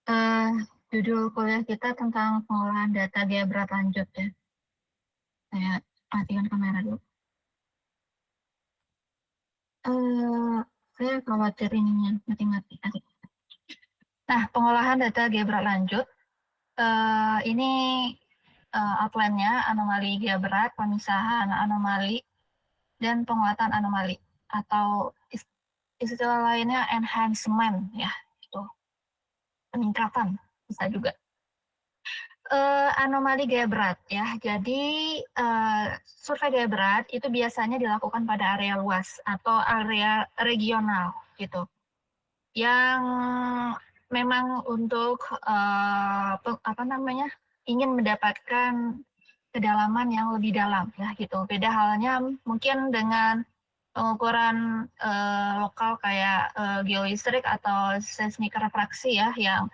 Eh, Judul kuliah kita tentang pengolahan data gaya berat lanjut ya. Saya matikan kamera dulu. Saya khawatir ininya mati-mati. Nah, pengolahan data gaya berat lanjut. Ini outline-nya anomali gaya berat, pemisahan anomali, dan penguatan anomali. Atau istilah lainnya enhancement ya, itu peningkatan bisa juga. Anomali gaya berat ya. Jadi survei gaya berat itu biasanya dilakukan pada area luas atau area regional gitu. Yang memang untuk ingin mendapatkan kedalaman yang lebih dalam ya gitu. Beda halnya mungkin dengan pengukuran lokal kayak geolistrik atau seismik refraksi ya, yang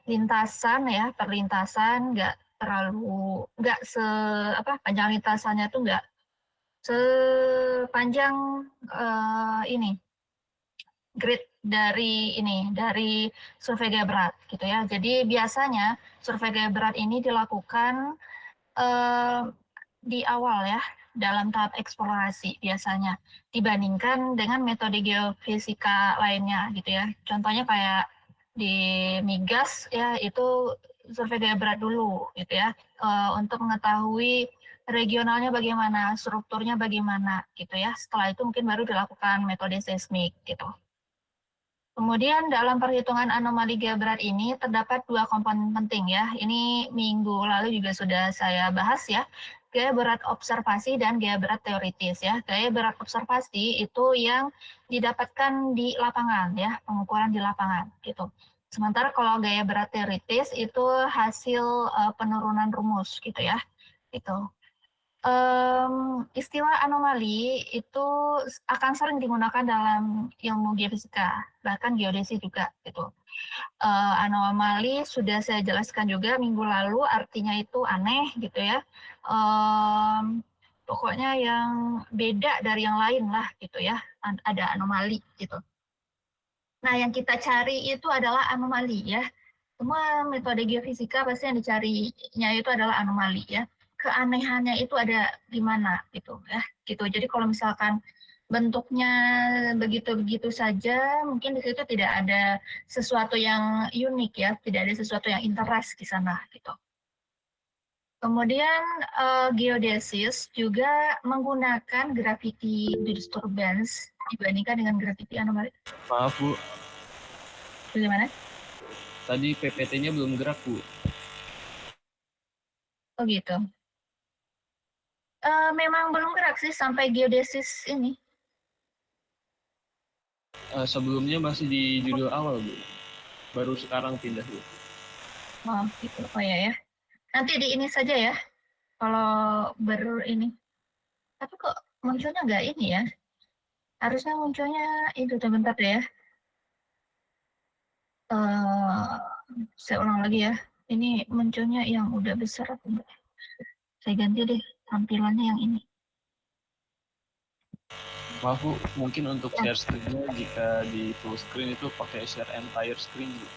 lintasan ya, perlintasan nggak panjang lintasannya tuh nggak sepanjang ini grid dari survei gaya berat gitu ya. Jadi biasanya survei gaya berat ini dilakukan eh, di awal ya, dalam tahap eksplorasi biasanya dibandingkan dengan metode geofisika lainnya gitu ya. Contohnya kayak di migas ya, itu survei gaya berat dulu gitu ya, untuk mengetahui regionalnya bagaimana, strukturnya bagaimana gitu ya. Setelah itu mungkin baru dilakukan metode seismik gitu. Kemudian dalam perhitungan anomali gaya berat ini terdapat dua komponen penting ya. Ini minggu lalu juga sudah saya bahas ya. Gaya berat observasi dan gaya berat teoritis ya. Gaya berat observasi itu yang didapatkan di lapangan ya, pengukuran di lapangan gitu. Sementara kalau gaya berat teoritis itu hasil penurunan rumus gitu ya. Itu. Istilah anomali itu akan sering digunakan dalam ilmu geofisika, bahkan geodesi juga gitu. Anomali sudah saya jelaskan juga minggu lalu, artinya itu aneh gitu ya. Pokoknya yang beda dari yang lain lah gitu ya, ada anomali gitu. Nah, yang kita cari itu adalah anomali ya. Semua metode geofisika pasti yang dicarinya itu adalah anomali ya. Keanehannya itu ada di mana gitu ya. Gitu. Jadi kalau misalkan bentuknya begitu-begitu saja, mungkin di situ tidak ada sesuatu yang unik ya, tidak ada sesuatu yang interest di sana gitu. Kemudian geodesis juga menggunakan gravity disturbance dibandingkan dengan gravity anomali. Maaf Bu, Bagaimana? tadi PPT-nya belum gerak Bu. Oh gitu. Memang belum gerak sih sampai geodesis ini. Sebelumnya masih di judul awal Bu, baru sekarang pindah Bu. Oh gitu. Oh ya ya. Nanti di ini saja ya. Kalau ini. Tapi kok munculnya nggak ini ya? Harusnya munculnya itu sebentar deh ya. Eh, saya ulang lagi ya. Ini munculnya yang udah besar atau enggak? Saya ganti deh tampilannya yang ini. Maaf Bu, mungkin untuk share screen-nya jika di full screen itu pakai share entire screen Bu.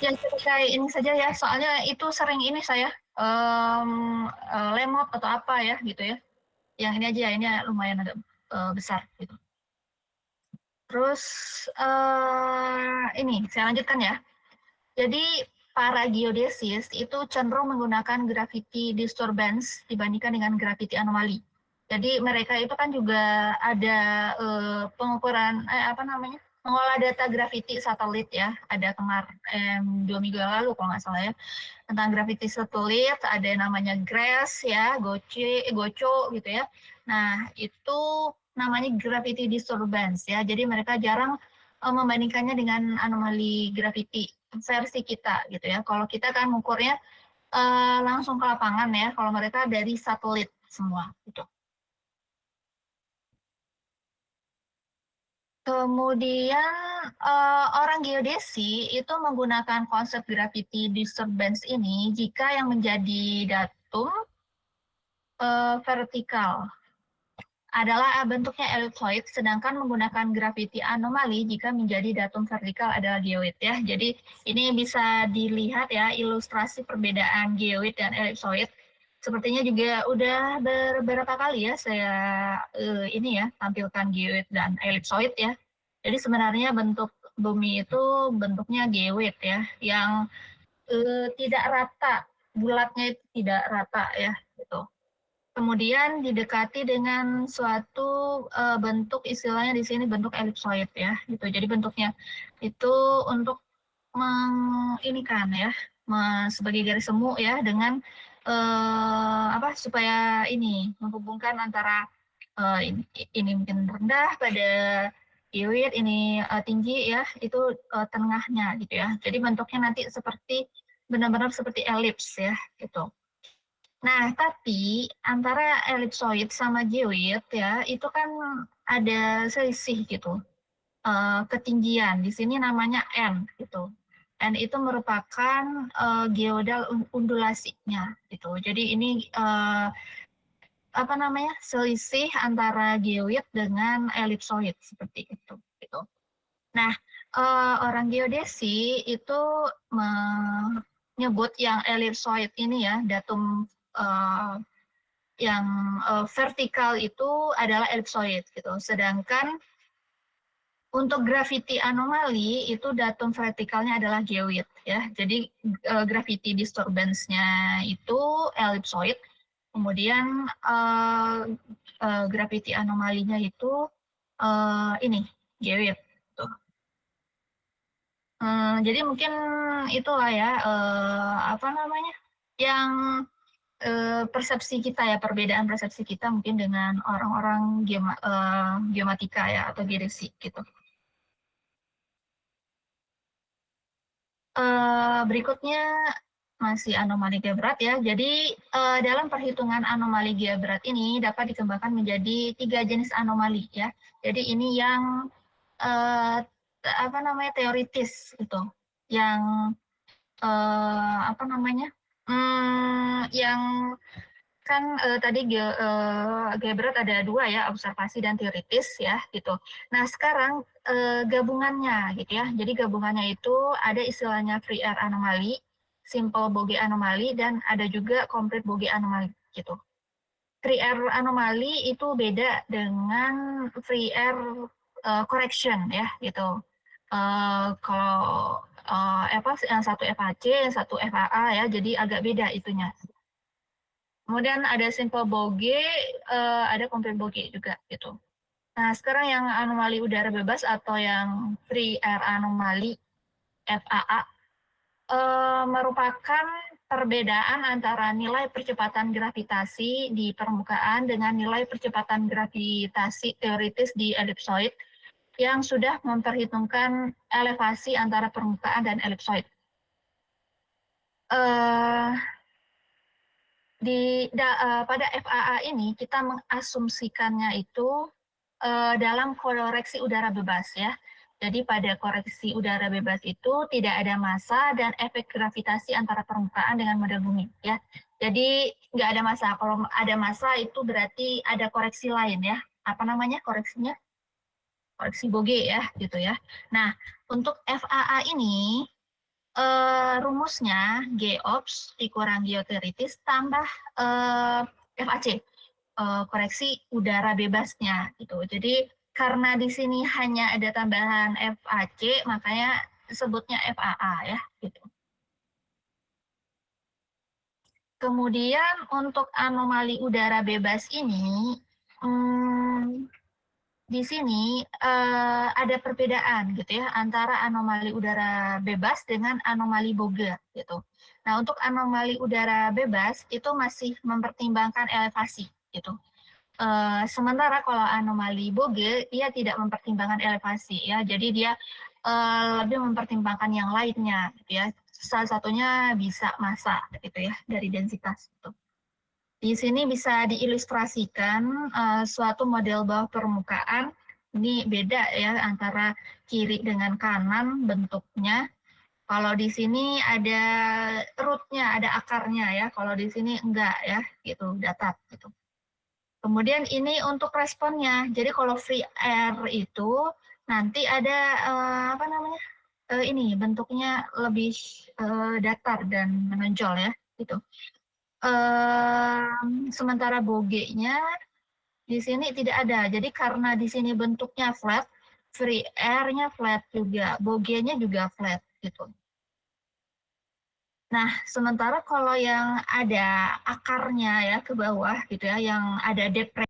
Ya saya ini saja ya. Soalnya itu sering ini saya lemot atau apa ya gitu ya. Yang ini aja ya. Ini lumayan agak besar gitu. Terus ini saya lanjutkan ya. Jadi para geodesis itu cenderung menggunakan gravity disturbance dibandingkan dengan gravity anomali. Jadi mereka itu kan juga ada pengukuran mengolah data gravity satelit ya. Ada kemarin 2 minggu lalu kalau nggak salah ya, tentang gravity satelit, ada yang namanya GRASS ya, GOCO gitu ya. Nah itu namanya gravity disturbance ya. Jadi mereka jarang membandingkannya dengan anomali gravity versi kita gitu ya. Kalau kita kan mengukurnya langsung ke lapangan ya. Kalau mereka dari satelit semua gitu. Kemudian orang geodesi itu menggunakan konsep gravity disturbance ini jika yang menjadi datum vertikal adalah bentuknya ellipsoid, sedangkan menggunakan gravity anomali jika menjadi datum vertikal adalah geoid ya. Jadi ini bisa dilihat ya ilustrasi perbedaan geoid dan ellipsoid. Sepertinya juga udah beberapa kali ya saya ini ya tampilkan geoid dan ellipsoid ya. Jadi sebenarnya bentuk bumi itu bentuknya geoid ya, yang tidak rata, bulatnya itu tidak rata ya gitu. Kemudian didekati dengan suatu bentuk, istilahnya di sini bentuk elipsoid ya gitu. Jadi bentuknya itu untuk menginikan ya sebagai garis semu ya dengan supaya ini menghubungkan antara ini mungkin rendah pada geoid, ini tinggi ya, itu tengahnya gitu ya. Jadi bentuknya nanti seperti benar-benar seperti elips ya gitu. Nah, tapi antara elipsoid sama geoid ya, itu kan ada selisih gitu, ketinggian. Di sini namanya N gitu. N itu merupakan geodal undulasinya gitu. Jadi ini selisih antara geoid dengan elipsoid seperti itu gitu. Nah, orang geodesi itu menyebut yang elipsoid ini ya, datum yang vertikal itu adalah elipsoid gitu. Sedangkan untuk gravity anomali itu datum vertikalnya adalah geoid ya. Jadi gravity disturbance-nya itu elipsoid. Kemudian gravity anomalinya itu ini geoid. Tuh. Jadi mungkin itulah ya yang persepsi kita ya, perbedaan persepsi kita mungkin dengan orang-orang geomatika ya atau geodesi gitu. Berikutnya masih anomali geoberat ya. Jadi dalam perhitungan anomali geoberat ini dapat dikembangkan menjadi 3 jenis anomali ya. Jadi ini yang teoritis gitu, yang yang kan tadi geoberat ada 2 ya, observasi dan teoritis ya gitu. Nah sekarang gabungannya gitu ya. Jadi gabungannya itu ada istilahnya free air anomali, simple Bogge anomali, dan ada juga complete Bogge anomali gitu. Free air anomali itu beda dengan free air correction ya gitu. Kalau yang satu FHC, yang satu FAA ya, jadi agak beda itunya. Kemudian ada simple Bogge, ada complete Bogge juga gitu. Nah sekarang yang anomali udara bebas atau yang free air anomali FAA merupakan perbedaan antara nilai percepatan gravitasi di permukaan dengan nilai percepatan gravitasi teoritis di elipsoid yang sudah memperhitungkan elevasi antara permukaan dan elipsoid. Pada FAA ini kita mengasumsikannya itu dalam koreksi udara bebas ya. Jadi pada koreksi udara bebas itu tidak ada massa dan efek gravitasi antara permukaan dengan model bumi ya. Jadi nggak ada massa. Kalau ada massa itu berarti ada koreksi lain ya. Apa namanya koreksinya? Koreksi Bogge ya gitu ya. Nah untuk FAA ini rumusnya G-ops dikurang geoteoritis tambah FAC, koreksi udara bebasnya gitu. Jadi karena di sini hanya ada tambahan FAC, makanya disebutnya FAA ya gitu. Kemudian untuk anomali udara bebas ini di sini ada perbedaan gitu ya antara anomali udara bebas dengan anomali Bogge gitu. Nah untuk anomali udara bebas itu masih mempertimbangkan elevasi gitu. Sementara kalau anomali Bogge dia tidak mempertimbangkan elevasi ya, jadi dia lebih mempertimbangkan yang lainnya gitu ya. Salah satunya bisa massa gitu ya dari densitas gitu. Di sini bisa diilustrasikan suatu model bawah permukaan. Ini beda ya antara kiri dengan kanan bentuknya. Kalau di sini ada rootnya, ada akarnya ya. Kalau di sini enggak ya, gitu, datar gitu. Kemudian ini untuk responnya. Jadi kalau free air itu nanti ada apa namanya? Ini bentuknya lebih datar dan menonjol ya, gitu. Sementara bogenya di sini tidak ada. Jadi karena di sini bentuknya flat, free air-nya flat juga, bogenya juga flat gitu. Nah, sementara kalau yang ada akarnya ya ke bawah gitu ya, yang ada depresi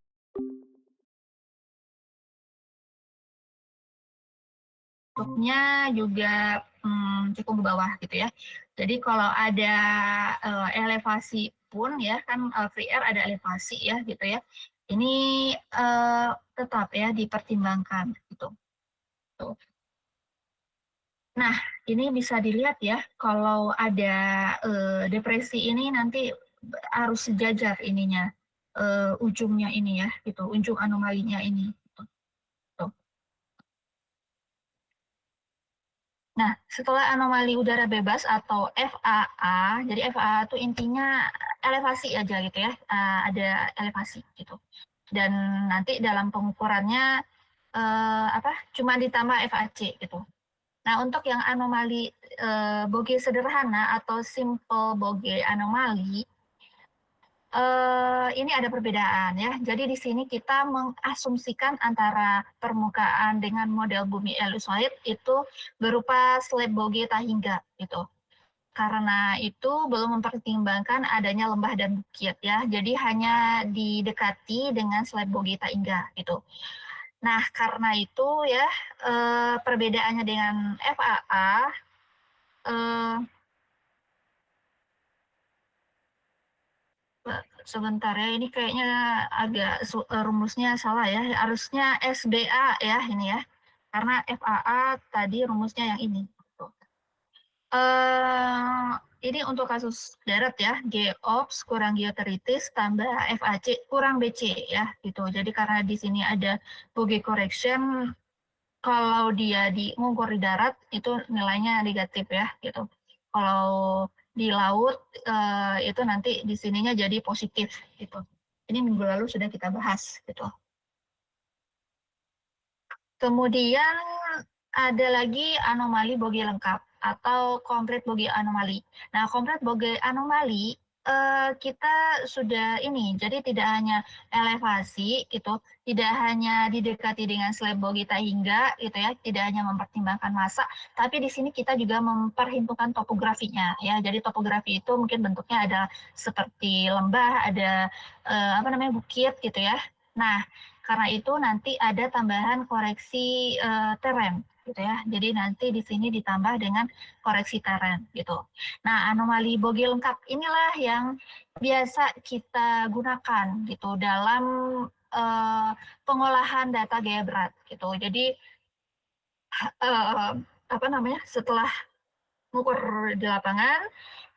bentuknya juga cukup ke bawah gitu ya. Jadi kalau ada elevasi pun ya kan free air ada elevasi ya gitu ya. Ini tetap ya dipertimbangkan gitu. Tuh. Nah, ini bisa dilihat ya kalau ada depresi ini nanti harus sejajar ininya ujungnya ini ya gitu, ujung anomalinya ini. Gitu. Tuh. Nah, setelah anomali udara bebas atau FAA, jadi FAA itu intinya elevasi aja gitu ya, ada elevasi gitu. Dan nanti dalam pengukurannya cuma ditambah FAC gitu. Nah, untuk yang anomali Boge sederhana atau simple Boge anomali, ini ada perbedaan ya. Jadi di sini kita mengasumsikan antara permukaan dengan model bumi elusoid itu berupa slab Boge Tahingga gitu. Karena itu belum mempertimbangkan adanya lembah dan bukit ya. Jadi hanya didekati dengan slab Boge Tahingga gitu. Nah, karena itu ya perbedaannya dengan FAA eh, sebentar ya, ini kayaknya agak rumusnya salah ya. Harusnya SBA ya ini ya. Karena FAA tadi rumusnya yang ini. Ini untuk kasus darat ya, GEOPS kurang geoteritis tambah FAC kurang BC ya gitu. Jadi karena di sini ada bogey correction, kalau dia mengukur di darat itu nilainya negatif ya gitu. Kalau di laut itu nanti di sininya jadi positif gitu. Ini minggu lalu sudah kita bahas gitu. Kemudian ada lagi anomali Boge lengkap atau komplit Boge anomali. Nah, komplit Boge anomali kita sudah ini, jadi tidak hanya elevasi gitu, tidak hanya didekati dengan slab Boge Tahingga gitu ya, tidak hanya mempertimbangkan massa, tapi di sini kita juga memperhitungkan topografinya ya. Jadi topografi itu mungkin bentuknya ada seperti lembah, ada bukit gitu ya. Nah, karena itu nanti ada tambahan koreksi teren gitu ya. Jadi nanti di sini ditambah dengan koreksi teren gitu. Nah, anomali Boge lengkap inilah yang biasa kita gunakan gitu dalam pengolahan data gaya berat gitu. Jadi setelah mengukur di lapangan,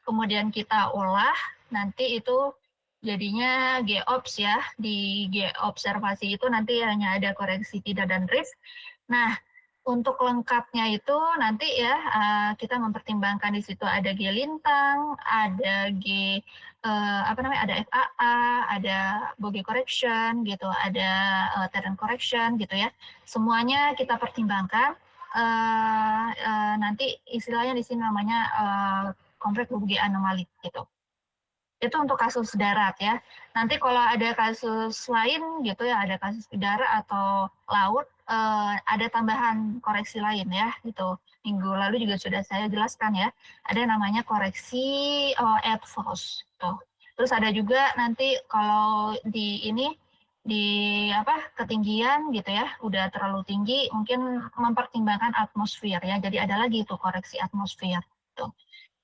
kemudian kita olah, nanti itu jadinya GEOPS ya. Di GEOBservasi itu nanti hanya ada koreksi tidak dan drift. Nah, untuk lengkapnya itu nanti ya kita mempertimbangkan di situ ada G lintang, ada G ada FAA, ada bogey correction gitu, ada terrain correction gitu ya. Semuanya kita pertimbangkan. Nanti istilahnya di sini namanya konflik bogey anomali gitu. Itu untuk kasus darat ya. Nanti kalau ada kasus lain gitu ya, ada kasus udara atau laut, ada tambahan koreksi lain ya gitu. Minggu lalu juga sudah saya jelaskan ya. Ada namanya koreksi air force. Tuh. Terus ada juga nanti kalau di ini di ketinggian gitu ya, udah terlalu tinggi, mungkin mempertimbangkan atmosfer ya. Jadi ada lagi itu koreksi atmosfer. Tuh.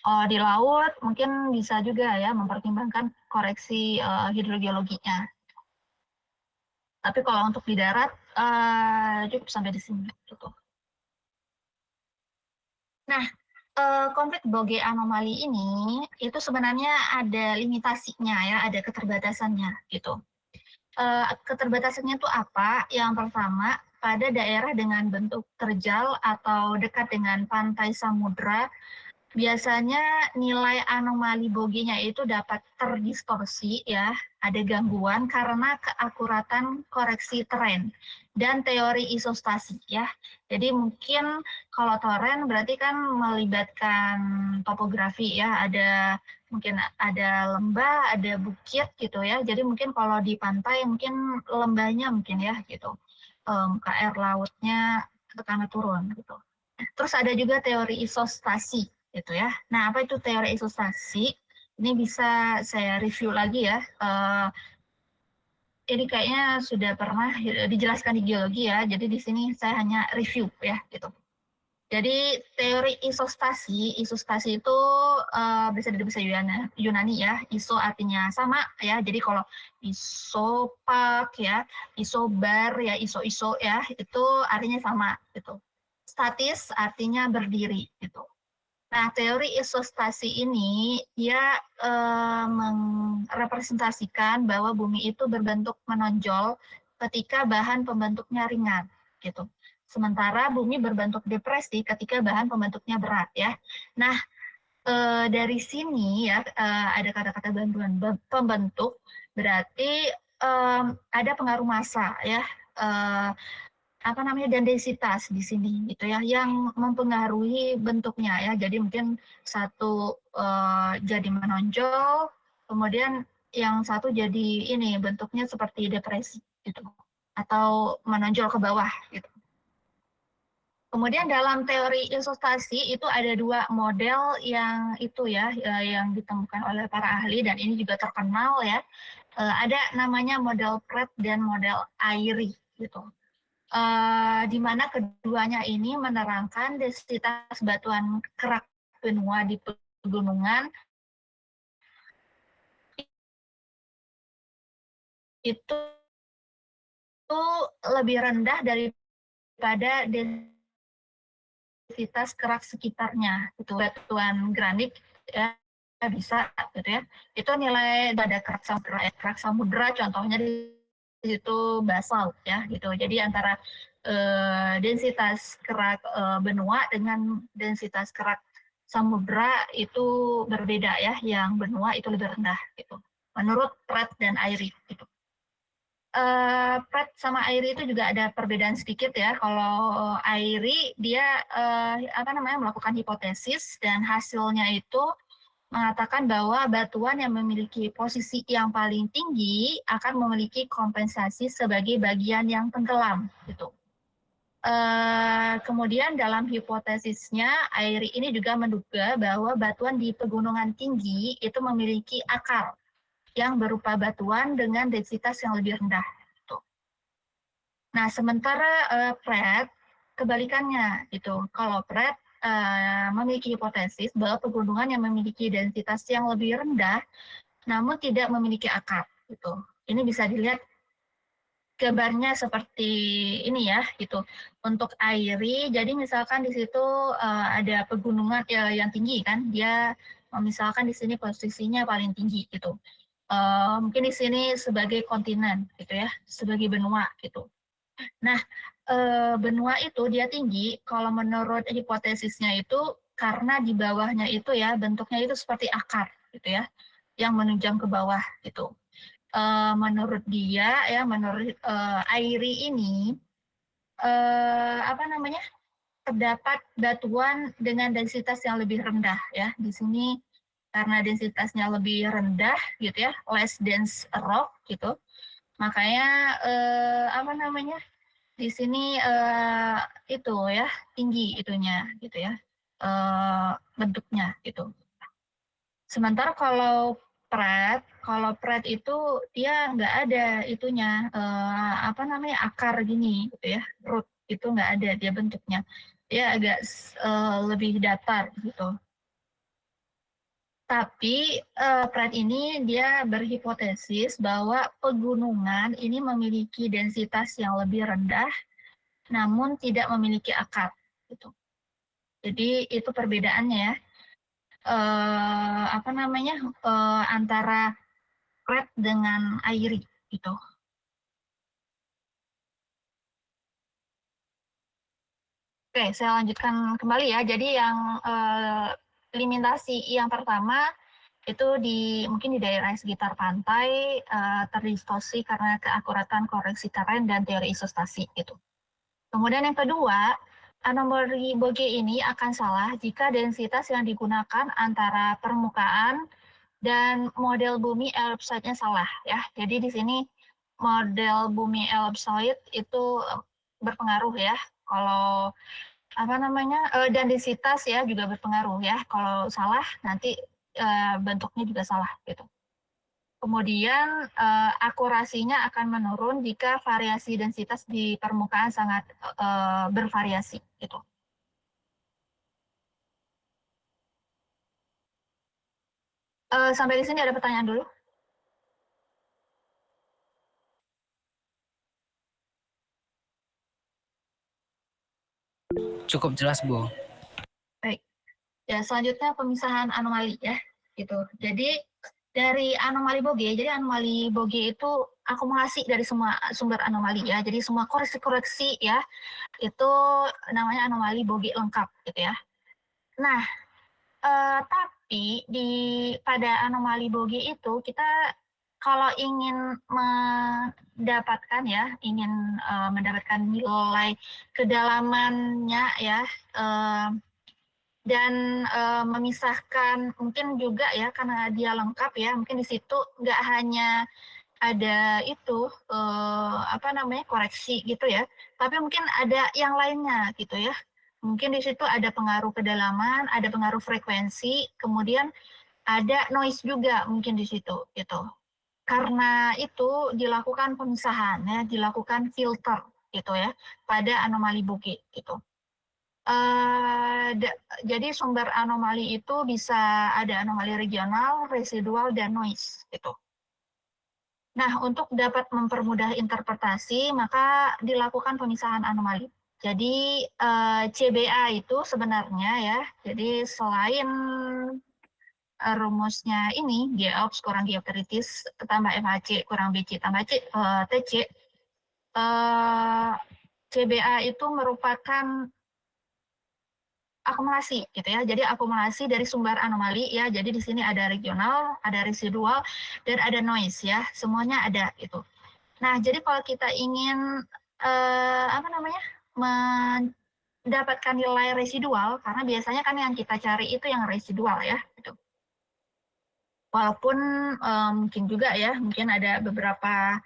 Di laut mungkin bisa juga ya mempertimbangkan koreksi hidrogeologinya. Tapi kalau untuk di darat cukup sampai di sini. Gitu. Nah, konflik Boge anomali ini itu sebenarnya ada limitasinya ya, ada keterbatasannya gitu. Keterbatasannya itu apa? Yang pertama, pada daerah dengan bentuk terjal atau dekat dengan pantai samudra biasanya nilai anomali Boginya itu dapat terdistorsi ya, ada gangguan karena keakuratan koreksi terrain dan teori isostasi ya. Jadi mungkin kalau toren berarti kan melibatkan topografi ya, mungkin ada lembah, ada bukit gitu ya. Jadi mungkin kalau di pantai mungkin lembahnya mungkin ya gitu. Muka air lautnya tekannya turun gitu. Terus ada juga teori isostasi gitu ya. Nah, apa itu teori isostasi? Ini bisa saya review lagi ya. Ini kayaknya sudah pernah dijelaskan di geologi ya. Jadi di sini saya hanya review ya gitu. Jadi teori isostasi itu bisa dari bahasa Yunani ya. Iso artinya sama ya. Jadi kalau isopak ya, isobar ya, iso-iso ya, itu artinya sama gitu. Statis artinya berdiri gitu. Nah, teori isostasi ini dia merepresentasikan bahwa bumi itu berbentuk menonjol ketika bahan pembentuknya ringan, gitu. Sementara bumi berbentuk depresi ketika bahan pembentuknya berat, ya. Nah, dari sini ya ada kata-kata bantuan pembentuk, berarti ada pengaruh massa, ya. Apa namanya, dan densitas di sini gitu ya yang mempengaruhi bentuknya ya. Jadi mungkin satu jadi menonjol, kemudian yang satu jadi ini bentuknya seperti depresi gitu atau menonjol ke bawah gitu. Kemudian dalam teori isostasi itu ada dua model yang itu ya yang ditemukan oleh para ahli dan ini juga terkenal ya. Ada namanya model Pratt dan model Airy gitu. Di mana keduanya ini menerangkan densitas batuan kerak benua di pegunungan itu lebih rendah daripada densitas kerak sekitarnya. Itu batuan granit ya bisa gitu ya. Itu nilai pada kerak samudra contohnya di situ basalt ya gitu. Jadi antara densitas kerak benua dengan densitas kerak samudra itu berbeda ya. Yang benua itu lebih rendah gitu. Menurut Pratt dan Airy gitu. Pratt sama Airy itu juga ada perbedaan sedikit ya. Kalau Airy dia melakukan hipotesis dan hasilnya itu mengatakan bahwa batuan yang memiliki posisi yang paling tinggi akan memiliki kompensasi sebagai bagian yang tenggelam gitu. Kemudian dalam hipotesisnya, Airy ini juga menduga bahwa batuan di pegunungan tinggi itu memiliki akar yang berupa batuan dengan densitas yang lebih rendah. Gitu. Nah, sementara Pratt kebalikannya gitu. Kalau Pratt memiliki hipotesis bahwa pegunungan yang memiliki densitas yang lebih rendah namun tidak memiliki akar gitu. Ini bisa dilihat gambarnya seperti ini ya gitu. Untuk Airy, jadi misalkan di situ ada pegunungan yang tinggi kan, dia misalkan di sini posisinya paling tinggi gitu. Mungkin di sini sebagai kontinen gitu ya, sebagai benua gitu. Nah, benua itu dia tinggi kalau menurut hipotesisnya itu karena di bawahnya itu ya bentuknya itu seperti akar gitu ya, yang menunjang ke bawah gitu. Menurut dia ya, menurut Airy ini terdapat batuan dengan densitas yang lebih rendah ya. Di sini karena densitasnya lebih rendah gitu ya, less dense rock gitu. Makanya di sini itu ya tinggi itunya gitu ya bentuknya gitu. Sementara kalau Pratt itu dia nggak ada itunya akar gini gitu ya, root itu nggak ada dia bentuknya, dia agak lebih datar gitu. Tapi Pratt ini dia berhipotesis bahwa pegunungan ini memiliki densitas yang lebih rendah, namun tidak memiliki akar gitu. Jadi itu perbedaannya ya. Antara Pratt dengan Airy gitu. Oke, saya lanjutkan kembali ya. Jadi yang limitasi yang pertama itu mungkin di daerah sekitar pantai terdistorsi karena keakuratan koreksi terren dan teori isostasi gitu. Kemudian yang kedua, anomali Bogey ini akan salah jika densitas yang digunakan antara permukaan dan model bumi ellipsoidnya salah ya. Jadi di sini model bumi ellipsoid itu berpengaruh ya. Kalau dan densitas ya juga berpengaruh ya. Kalau salah nanti bentuknya juga salah gitu. Kemudian akurasinya akan menurun jika variasi densitas di permukaan sangat bervariasi gitu. Sampai di sini ada pertanyaan dulu? Cukup jelas, Bu. Baik. Ya, selanjutnya pemisahan anomali ya, gitu. Jadi dari anomali Bogey, jadi anomali Bogey itu akumulasi dari semua sumber anomali ya. Jadi semua koreksi-koreksi ya, itu namanya anomali Bogey lengkap gitu ya. Nah, tapi pada anomali Bogey itu kita kalau ingin mendapatkan ya, mendapatkan nilai kedalamannya ya, dan memisahkan mungkin juga ya karena dia lengkap ya, mungkin di situ nggak hanya ada itu koreksi gitu ya, tapi mungkin ada yang lainnya gitu ya. Mungkin di situ ada pengaruh kedalaman, ada pengaruh frekuensi, kemudian ada noise juga mungkin di situ gitu. Karena itu dilakukan pemisahan ya, dilakukan filter gitu ya pada anomali Bogey gitu. Jadi sumber anomali itu bisa ada anomali regional, residual, dan noise gitu. Nah, untuk dapat mempermudah interpretasi, maka dilakukan pemisahan anomali. Jadi CBA itu sebenarnya ya, jadi selain rumusnya ini, G-ops kurang geokritis tambah FHC kurang BC tambah TC, CBA itu merupakan akumulasi gitu ya. Jadi akumulasi dari sumber anomali ya. Jadi di sini ada regional, ada residual, dan ada noise ya. Semuanya ada gitu. Nah, jadi kalau kita ingin mendapatkan nilai residual, karena biasanya kan yang kita cari itu yang residual ya. Gitu. Walaupun mungkin juga ya, mungkin ada beberapa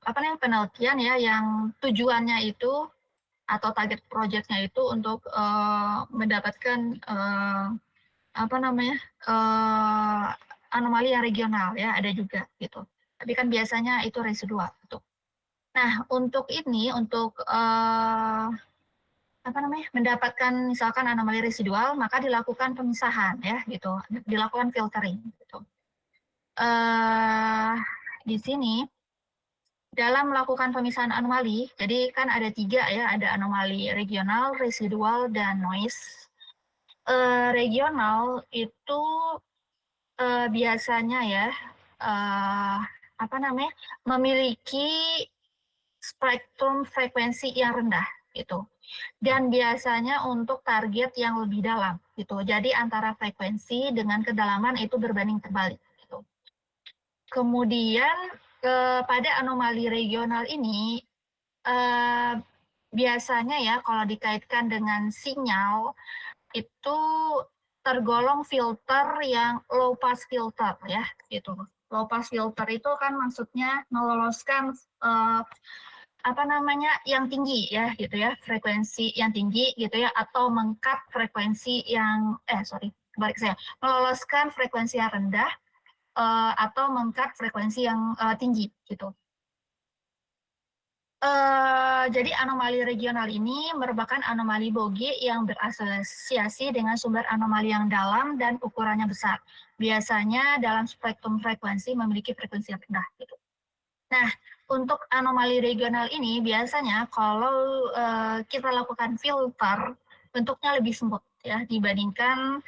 penelitian ya yang tujuannya itu atau target projectnya itu untuk mendapatkan anomali yang regional ya, ada juga gitu. Tapi kan biasanya itu residual gitu. Nah, untuk ini untuk mendapatkan misalkan anomali residual, maka dilakukan pemisahan ya gitu, dilakukan filtering gitu. Di sini dalam melakukan pemisahan anomali, jadi kan ada 3 ya, ada anomali regional, residual, dan noise. Regional itu biasanya ya memiliki spektrum frekuensi yang rendah gitu, dan biasanya untuk target yang lebih dalam gitu. Jadi antara frekuensi dengan kedalaman itu berbanding terbalik gitu. Kemudian pada anomali regional ini biasanya ya kalau dikaitkan dengan sinyal itu tergolong filter yang low pass filter ya gitu. Low pass filter itu kan maksudnya meloloskan yang tinggi ya gitu ya, frekuensi yang tinggi gitu ya, atau meng-cut frekuensi yang meloloskan frekuensi yang rendah atau meng-cut frekuensi yang tinggi gitu. Jadi anomali regional ini merupakan anomali Bogey yang berasosiasi dengan sumber anomali yang dalam dan ukurannya besar. Biasanya dalam spektrum frekuensi memiliki frekuensi yang rendah. Gitu. Nah, untuk anomali regional ini biasanya kalau kita lakukan filter, bentuknya lebih smooth ya dibandingkan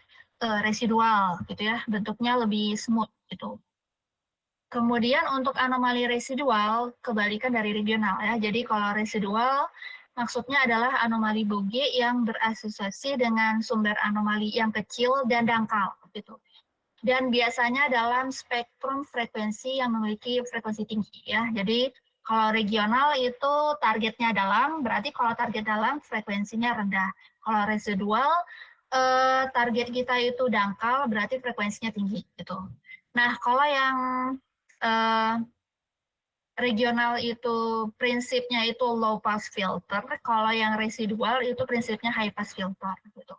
residual, gitu ya. Bentuknya lebih smooth gitu. Kemudian untuk anomali residual, kebalikan dari regional ya. Jadi kalau residual maksudnya adalah anomali Bogge yang berasosiasi dengan sumber anomali yang kecil dan dangkal gitu. Dan biasanya dalam spektrum frekuensi yang memiliki frekuensi tinggi ya. Jadi kalau regional itu targetnya dalam, berarti kalau target dalam frekuensinya rendah. Kalau residual target kita itu dangkal, berarti frekuensinya tinggi gitu. Nah, kalau yang regional itu prinsipnya itu low pass filter, kalau yang residual itu prinsipnya high pass filter gitu.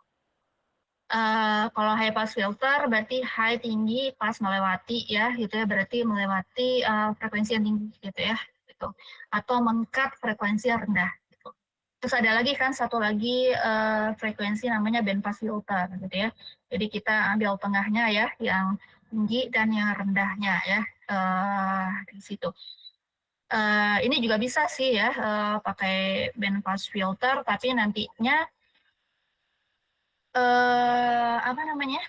Kalau high pass filter berarti high tinggi pas melewati ya gitu ya, berarti melewati frekuensi yang tinggi gitu ya gitu, atau mengkat frekuensi yang rendah gitu. Terus ada lagi kan satu lagi frekuensi namanya band pass filter gitu ya, jadi kita ambil tengahnya ya, yang tinggi dan yang rendahnya ya di situ. Ini juga bisa sih ya pakai band pass filter, tapi nantinya apa namanya,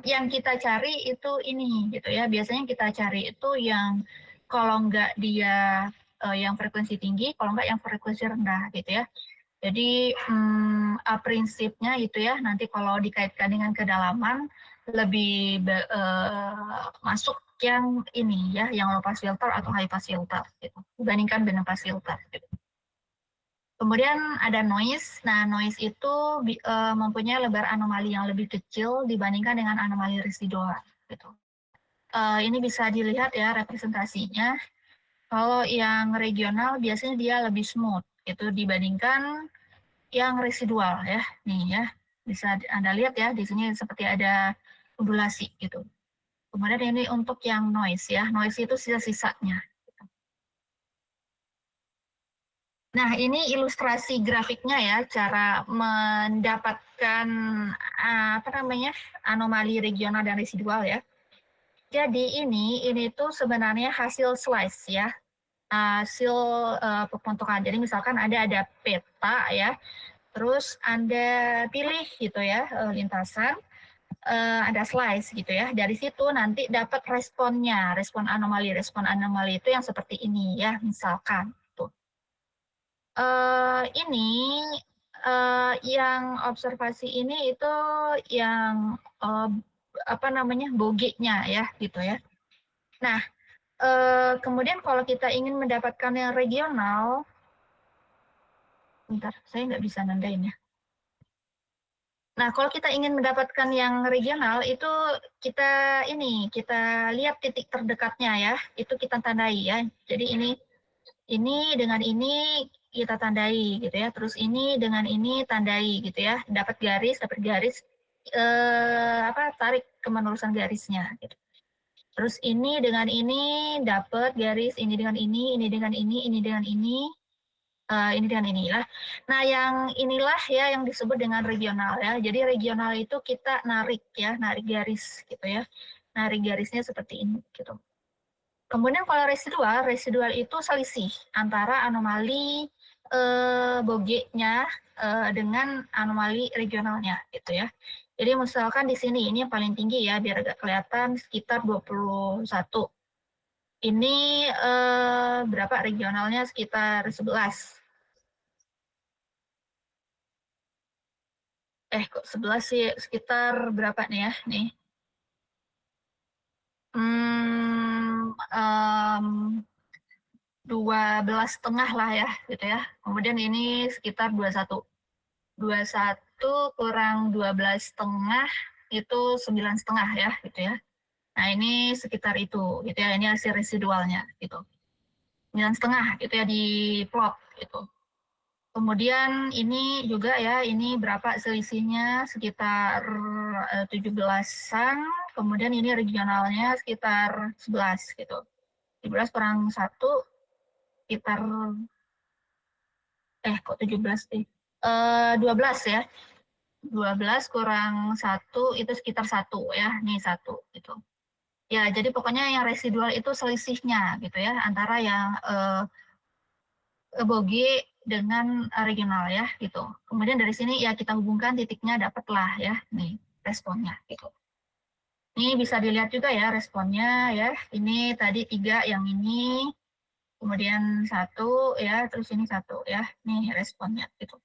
yang kita cari itu ini gitu ya, biasanya kita cari itu yang kalau nggak dia yang frekuensi tinggi, kalau nggak yang frekuensi rendah gitu ya. Jadi prinsipnya itu ya, nanti kalau dikaitkan dengan kedalaman lebih masuk yang ini ya, yang low pass filter atau high pass filter gitu, dibandingkan band pass filter gitu. Kemudian ada noise. Nah, noise itu mempunyai lebar anomali yang lebih kecil dibandingkan dengan anomali residual. Gitu. Ini bisa dilihat ya representasinya. Kalau yang regional biasanya dia lebih smooth gitu dibandingkan yang residual ya. Nih ya, bisa Anda lihat ya di sini seperti ada ondulasi gitu. Kemudian ini untuk yang noise ya. Noise itu sisa-sisanya. Nah, ini ilustrasi grafiknya ya, cara mendapatkan apa namanya, anomali regional dan residual ya. Jadi ini tuh sebenarnya hasil slice ya, hasil pemontokan. Jadi misalkan ada peta ya, terus Anda pilih gitu ya lintasan, ada slice gitu ya. Dari situ nanti dapat responnya, respon anomali. Respon anomali itu yang seperti ini ya, misalkan. Ini yang observasi ini itu yang apa namanya Bogge-nya ya gitu ya. Nah, kemudian kalau kita ingin mendapatkan yang regional, bentar, saya nggak bisa nandain ya. Nah, kalau kita ingin mendapatkan yang regional itu kita lihat titik terdekatnya ya, itu kita tandai ya. Jadi ini dengan ini kita tandai gitu ya, terus ini dengan ini tandai gitu ya, dapat garis tarik kemenerusan garisnya gitu. Terus ini dengan ini dapat garis, ini dengan ini dengan ini dengan ini dengan inilah. Nah, yang inilah ya yang disebut dengan regional ya. Jadi regional itu kita narik ya, narik garis gitu ya. Narik garisnya seperti ini gitu. Kemudian kalau residual itu selisih antara anomali Bogge-nya dengan anomali regionalnya gitu ya. Jadi misalkan di sini ini yang paling tinggi ya biar agak kelihatan sekitar 21. Ini berapa regionalnya sekitar 11. Kok 11 sih, sekitar berapa nih ya nih? 12,5 lah ya gitu ya. Kemudian ini sekitar 21. 21 kurang 12,5 itu 9,5 ya gitu ya. Nah, ini sekitar itu gitu ya. Ini hasil residualnya gitu. 9,5 gitu ya di plot gitu. Kemudian ini juga ya, ini berapa selisihnya sekitar 17-an. Kemudian ini regionalnya sekitar 11 gitu. 17 kurang 1 sekitar kok 17 sih. 12 ya. 12 kurang 1 itu sekitar 1 ya. Nih 1 gitu. Ya, jadi pokoknya yang residual itu selisihnya gitu ya antara yang Bogge dengan regional ya gitu. Kemudian dari sini ya kita hubungkan titiknya dapatlah ya nih responnya gitu. Ini bisa dilihat juga ya responnya ya. Ini tadi 3 yang ini kemudian 1 ya, terus ini 1 ya, nih responnya gitu.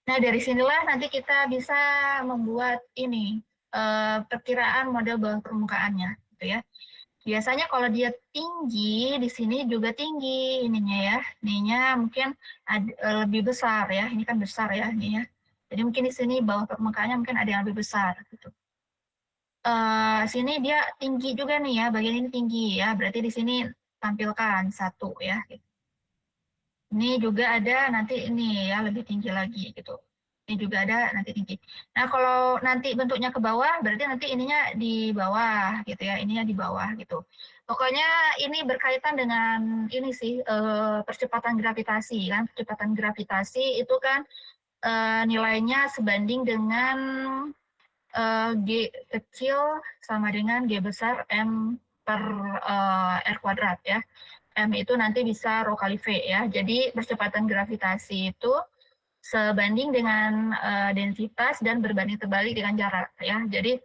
Nah dari sinilah nanti kita bisa membuat ini perkiraan model bawah permukaannya gitu ya. Biasanya kalau dia tinggi, di sini juga tinggi ininya ya. Ininya mungkin lebih besar ya. Ini kan besar ya ini ya. Jadi mungkin di sini bawah permukaannya mungkin ada yang lebih besar gitu. Sini dia tinggi juga nih ya, bagian ini tinggi ya. Berarti di sini tampilkan 1 ya. Ini juga ada nanti ini ya lebih tinggi lagi gitu. Ini juga ada nanti tinggi. Nah kalau nanti bentuknya ke bawah berarti nanti ininya di bawah gitu ya, ininya di bawah gitu. Pokoknya ini berkaitan dengan ini sih percepatan gravitasi kan. Percepatan gravitasi itu kan nilainya sebanding dengan G kecil sama dengan G besar M per R kuadrat ya. M itu nanti bisa rho kali V ya. Jadi percepatan gravitasi itu sebanding dengan densitas dan berbanding terbalik dengan jarak ya. Jadi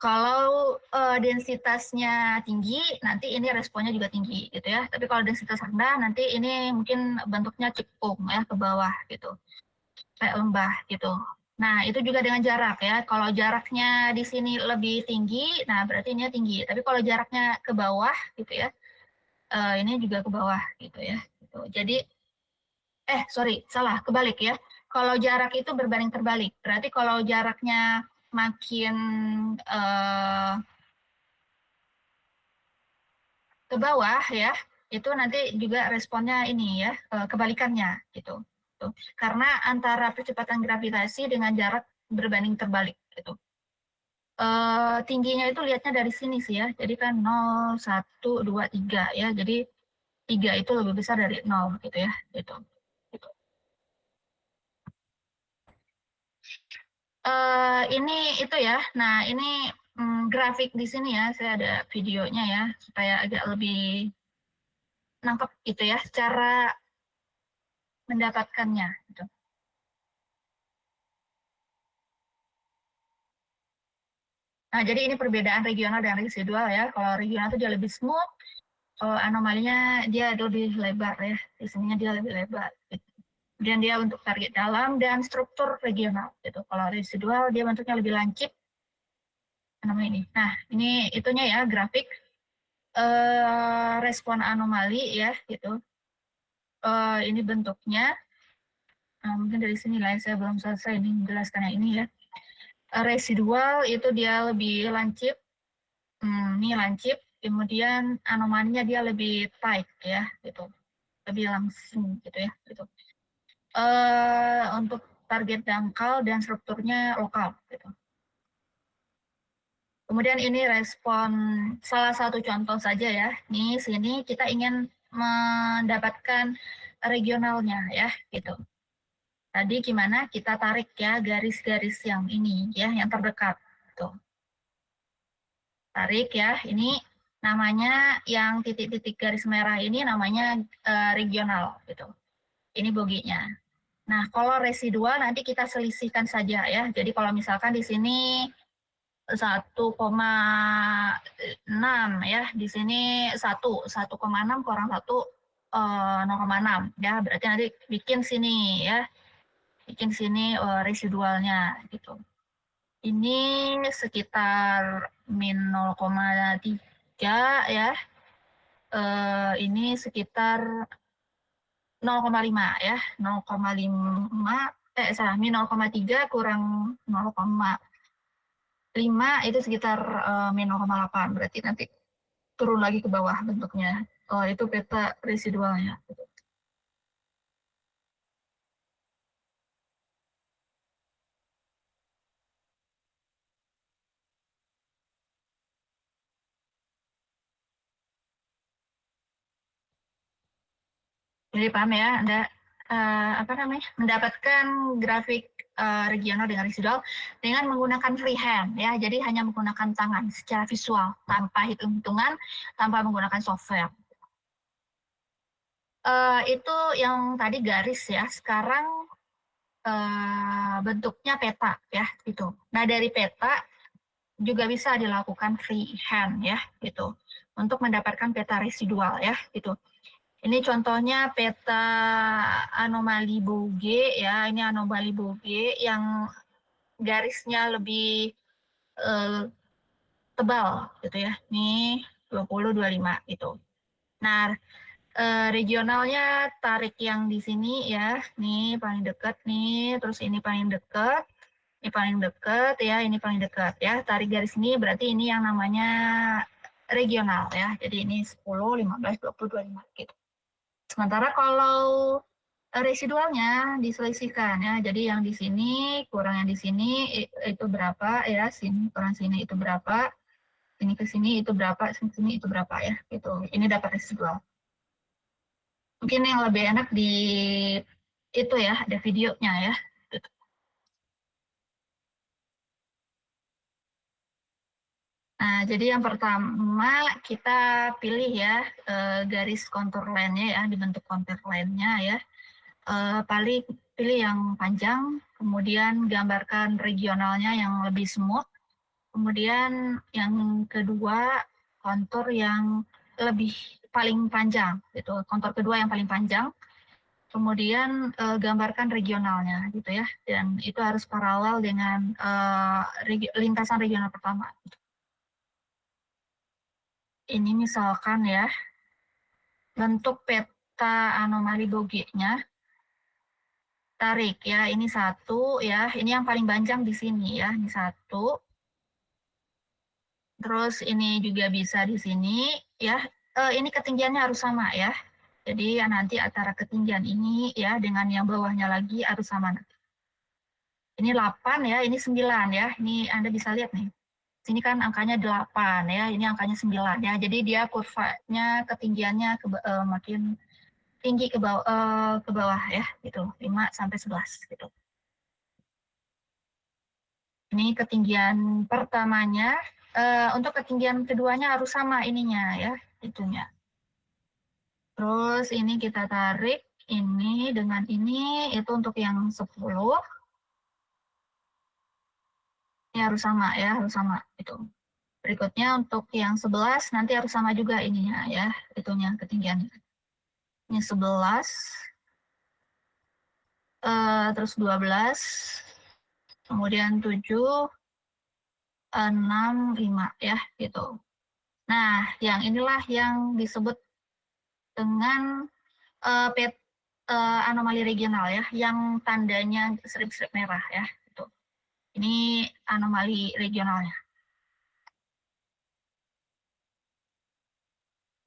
kalau densitasnya tinggi, nanti ini responnya juga tinggi gitu ya. Tapi kalau densitas rendah, nanti ini mungkin bentuknya cekung ya ke bawah gitu, kayak lembah gitu. Nah itu juga dengan jarak ya. Kalau jaraknya di sini lebih tinggi, nah berarti ini tinggi. Tapi kalau jaraknya ke bawah gitu ya, ini juga ke bawah gitu ya. Gitu. Jadi, sorry, salah, kebalik ya. Kalau jarak itu berbanding terbalik, berarti kalau jaraknya makin ke bawah ya, itu nanti juga responnya ini ya, kebalikannya gitu. Tuh. Karena antara percepatan gravitasi dengan jarak berbanding terbalik gitu. Tingginya itu lihatnya dari sini sih ya, jadi kan 0, 1, 2, 3 ya, jadi 3 itu lebih besar dari 0 gitu ya, gitu. Ini itu ya. Nah, ini grafik di sini ya. Saya ada videonya ya supaya agak lebih nangkep gitu ya cara mendapatkannya. Gitu. Nah, jadi ini perbedaan regional dan residual ya. Kalau regional itu dia lebih smooth, kalau anomalinya dia lebih lebar ya. Di sininya dia lebih lebar. Gitu. Kemudian dia untuk target dalam dan struktur regional. Gitu. Kalau residual dia bentuknya lebih lancip. Namanya ini. Nah, ini itunya ya grafik respon anomali ya gitu. Ini bentuknya. Mungkin dari sini lah saya belum selesai ini menjelaskan yang ini ya. Residual itu dia lebih lancip. Ini lancip. Kemudian anomalinya dia lebih tight ya gitu. Lebih langsung gitu ya gitu. Untuk target dangkal dan strukturnya lokal gitu. Kemudian ini respon salah satu contoh saja ya. Nih sini kita ingin mendapatkan regionalnya ya gitu. Tadi gimana kita tarik ya garis-garis yang ini ya yang terdekat. Tuh. Tarik ya. Ini namanya yang titik-titik garis merah ini namanya regional gitu. Ini boginya. Nah, kalau residual nanti kita selisihkan saja ya. Jadi kalau misalkan di sini 1,6 ya, di sini 1,6 kurang 1 0,6 ya, berarti nanti bikin sini ya, bikin sini residualnya gitu. Ini sekitar min 0,3 ya, ini sekitar 0,5 ya, 0,5 min 0,3 kurang 0,5 itu sekitar min 0,8, berarti nanti turun lagi ke bawah bentuknya. Itu peta residualnya. Jadi paham ya, Anda mendapatkan grafik regional dengan residual dengan menggunakan freehand ya. Jadi hanya menggunakan tangan secara visual tanpa hitung-hitungan, tanpa menggunakan software. Itu yang tadi garis ya. Sekarang bentuknya peta ya gitu. Nah dari peta juga bisa dilakukan freehand ya gitu untuk mendapatkan peta residual ya gitu. Ini contohnya peta anomali Bouguer ya. Ini anomali Bouguer yang garisnya lebih tebal gitu ya. Ini 20, 25 gitu. Nah, regionalnya tarik yang di sini ya. Nih paling dekat nih, terus ini paling dekat. Ini paling dekat ya, ini paling dekat ya. Tarik garis ini berarti ini yang namanya regional ya. Jadi ini 10, 15, 20, 25 gitu. Sementara kalau residualnya diselisihkan ya. Jadi yang di sini kurang yang di sini itu berapa ya, sini kurang sini itu berapa, sini ke sini itu berapa, sini itu berapa ya. Gitu. Ini dapat residual. Mungkin yang lebih enak di itu ya, ada videonya ya. Gitu. Nah, jadi yang pertama kita pilih ya garis kontur line-nya ya, dibentuk kontur line-nya ya. Paling pilih yang panjang, kemudian gambarkan regionalnya yang lebih smooth, kemudian yang kedua kontur yang lebih paling panjang, gitu. Kontur kedua yang paling panjang, kemudian gambarkan regionalnya, gitu ya. Dan itu harus paralel dengan lintasan regional pertama. Ini misalkan ya, bentuk peta anomali Bouguer-nya. Tarik ya, ini satu ya, ini yang paling panjang di sini ya, ini satu. Terus ini juga bisa di sini ya. Ini ketinggiannya harus sama ya. Jadi ya nanti antara ketinggian ini ya dengan yang bawahnya lagi harus sama. Ini 8 ya, ini 9 ya. Ini Anda bisa lihat nih. Sini kan angkanya 8 ya, ini angkanya 9 ya. Jadi dia kurvanya ketinggiannya makin tinggi ke bawah ya gitu. 5 sampai 11 gitu. Ini ketinggian pertamanya. Untuk ketinggian keduanya harus sama ininya ya, itunya. Terus ini kita tarik ini dengan ini, itu untuk yang 10. Ini harus sama ya, harus sama itu. Berikutnya untuk yang 11 nanti harus sama juga ininya ya, itunya ketinggiannya. Ini 11, terus 12, kemudian 7, 6, 5 ya gitu. Nah, yang inilah yang disebut dengan anomali regional ya, yang tandanya strip-strip merah ya. Gitu. Ini anomali regionalnya.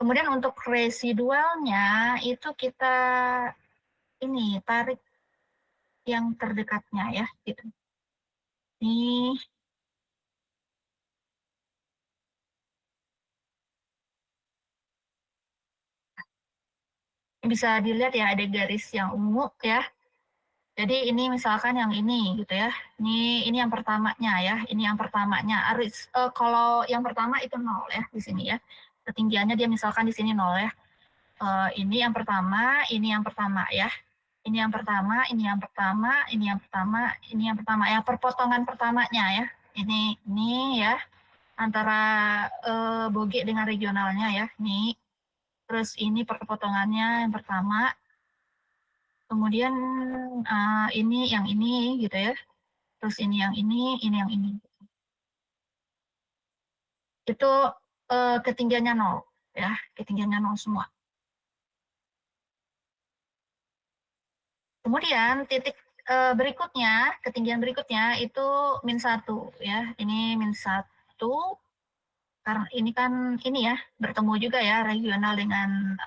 Kemudian untuk residualnya itu kita ini tarik yang terdekatnya ya, gitu. Ini bisa dilihat ya ada garis yang ungu ya. Jadi ini misalkan yang ini gitu ya. Ini yang pertamanya ya. Ini yang pertamanya. Kalau yang pertama itu 0 ya di sini ya. Ketinggiannya dia misalkan di sini 0 ya. Ini yang pertama, ini yang pertama ya. Ini yang pertama, ini yang pertama, ini yang pertama, ini yang pertama ya. Perpotongan pertamanya ya. Ini ya antara Bouguer dengan regionalnya ya. Ini. Terus ini perpotongannya yang pertama. Kemudian ini yang ini gitu ya. Terus ini yang ini yang ini. Itu ketinggiannya 0 ya, ketinggiannya 0 semua. Kemudian titik berikutnya, ketinggian berikutnya itu -1 ya. Ini -1 karena ini kan ini ya, bertemu juga ya regional dengan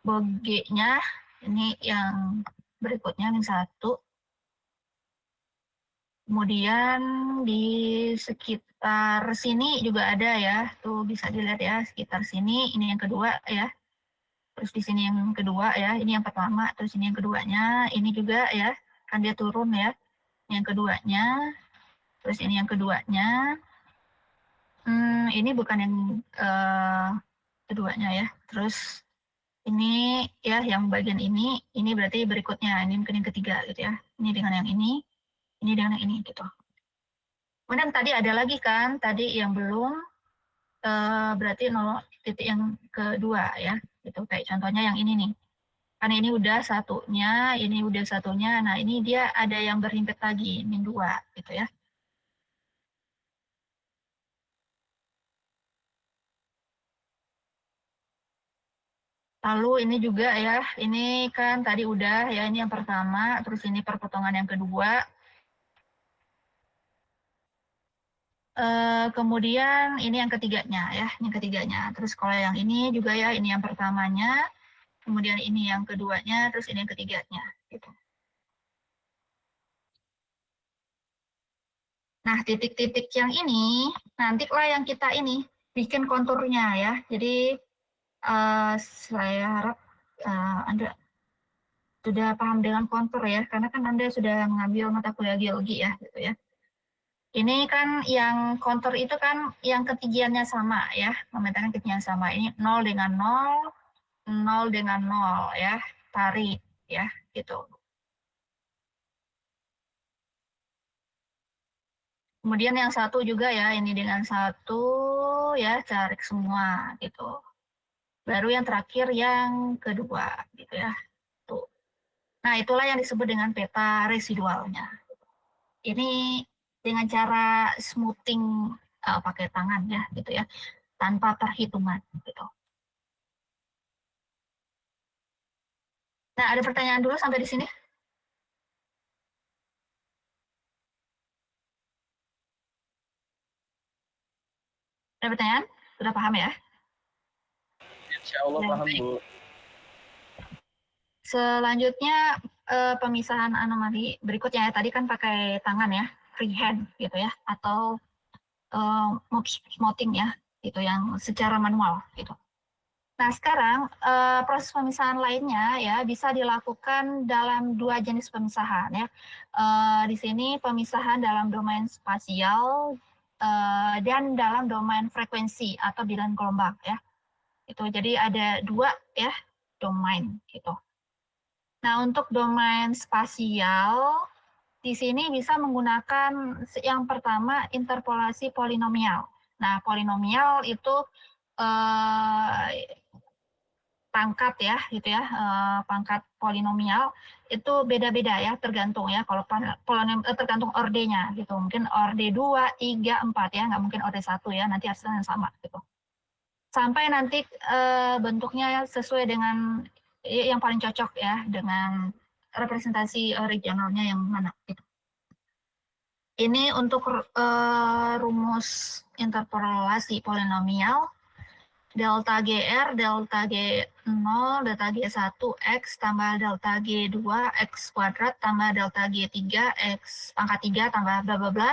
Bouguer-nya. Ini yang berikutnya -1. Kemudian di sekitar sini juga ada ya, tuh bisa dilihat ya, sekitar sini, ini yang kedua ya. Terus di sini yang kedua ya, ini yang pertama, terus ini yang keduanya, ini juga ya, kan dia turun ya. Yang keduanya, terus ini yang keduanya. Ini bukan yang keduanya ya. Terus ini ya, yang bagian ini berarti berikutnya, ini mungkin yang ketiga gitu ya. Ini dengan yang ini dengan yang ini gitu. Kemudian tadi ada lagi kan, tadi yang belum berarti 0 titik yang kedua ya, gitu. Kayak contohnya yang ini nih. Kan ini udah satunya, ini udah satunya. Nah, ini dia ada yang berhimpit lagi, min 2 gitu ya. Lalu ini juga ya, ini kan tadi udah ya, ini yang pertama, terus ini perpotongan yang kedua. Kemudian ini yang ketiganya ya, yang ketiganya. Terus kalau yang ini juga ya, ini yang pertamanya, kemudian ini yang keduanya, terus ini yang ketiganya. Gitu. Nah, titik-titik yang ini, nantilah yang kita ini, bikin konturnya ya. Jadi, saya harap Anda sudah paham dengan kontur ya, karena kan Anda sudah mengambil mata kuliah geologi ya, gitu ya. Ini kan yang kontur itu kan yang ketinggiannya sama ya, memetakan ketinggian sama. Ini 0 dengan 0, 0 dengan 0 ya, tarik ya, gitu. Kemudian yang satu juga ya, ini dengan satu ya, tarik semua gitu. Baru yang terakhir yang kedua gitu ya. Tuh. Nah, itulah yang disebut dengan peta residualnya. Ini dengan cara smoothing pakai tangan ya gitu ya, tanpa perhitungan gitu. Nah, ada pertanyaan dulu sampai di sini? Ada pertanyaan? Sudah paham ya? Insya Allah Ya, paham, baik. Bu. Selanjutnya pemisahan anomali berikutnya ya, tadi kan pakai tangan ya, freehand gitu ya, atau smoothing ya, gitu yang secara manual gitu. Nah, sekarang proses pemisahan lainnya ya bisa dilakukan dalam dua jenis pemisahan ya. Di sini pemisahan dalam domain spasial dan dalam domain frekuensi atau bidang gelombang ya. Itu jadi ada dua ya domain gitu. Nah, untuk domain spasial di sini bisa menggunakan yang pertama interpolasi polinomial. Nah, polinomial itu pangkat ya gitu ya, pangkat polinomial itu beda-beda ya, tergantung ya, kalau tergantung ordenya gitu, mungkin orde 2, 3, 4 ya, nggak mungkin orde 1 ya, nanti hasilnya sama gitu. Sampai nanti bentuknya sesuai dengan yang paling cocok ya, dengan representasi regionalnya yang mana gitu. Ini untuk rumus interpolasi polinomial. Delta GR, delta G0, delta G1, X tambah delta G2, X kuadrat tambah delta G3, X pangkat 3 tambah bla bla bla,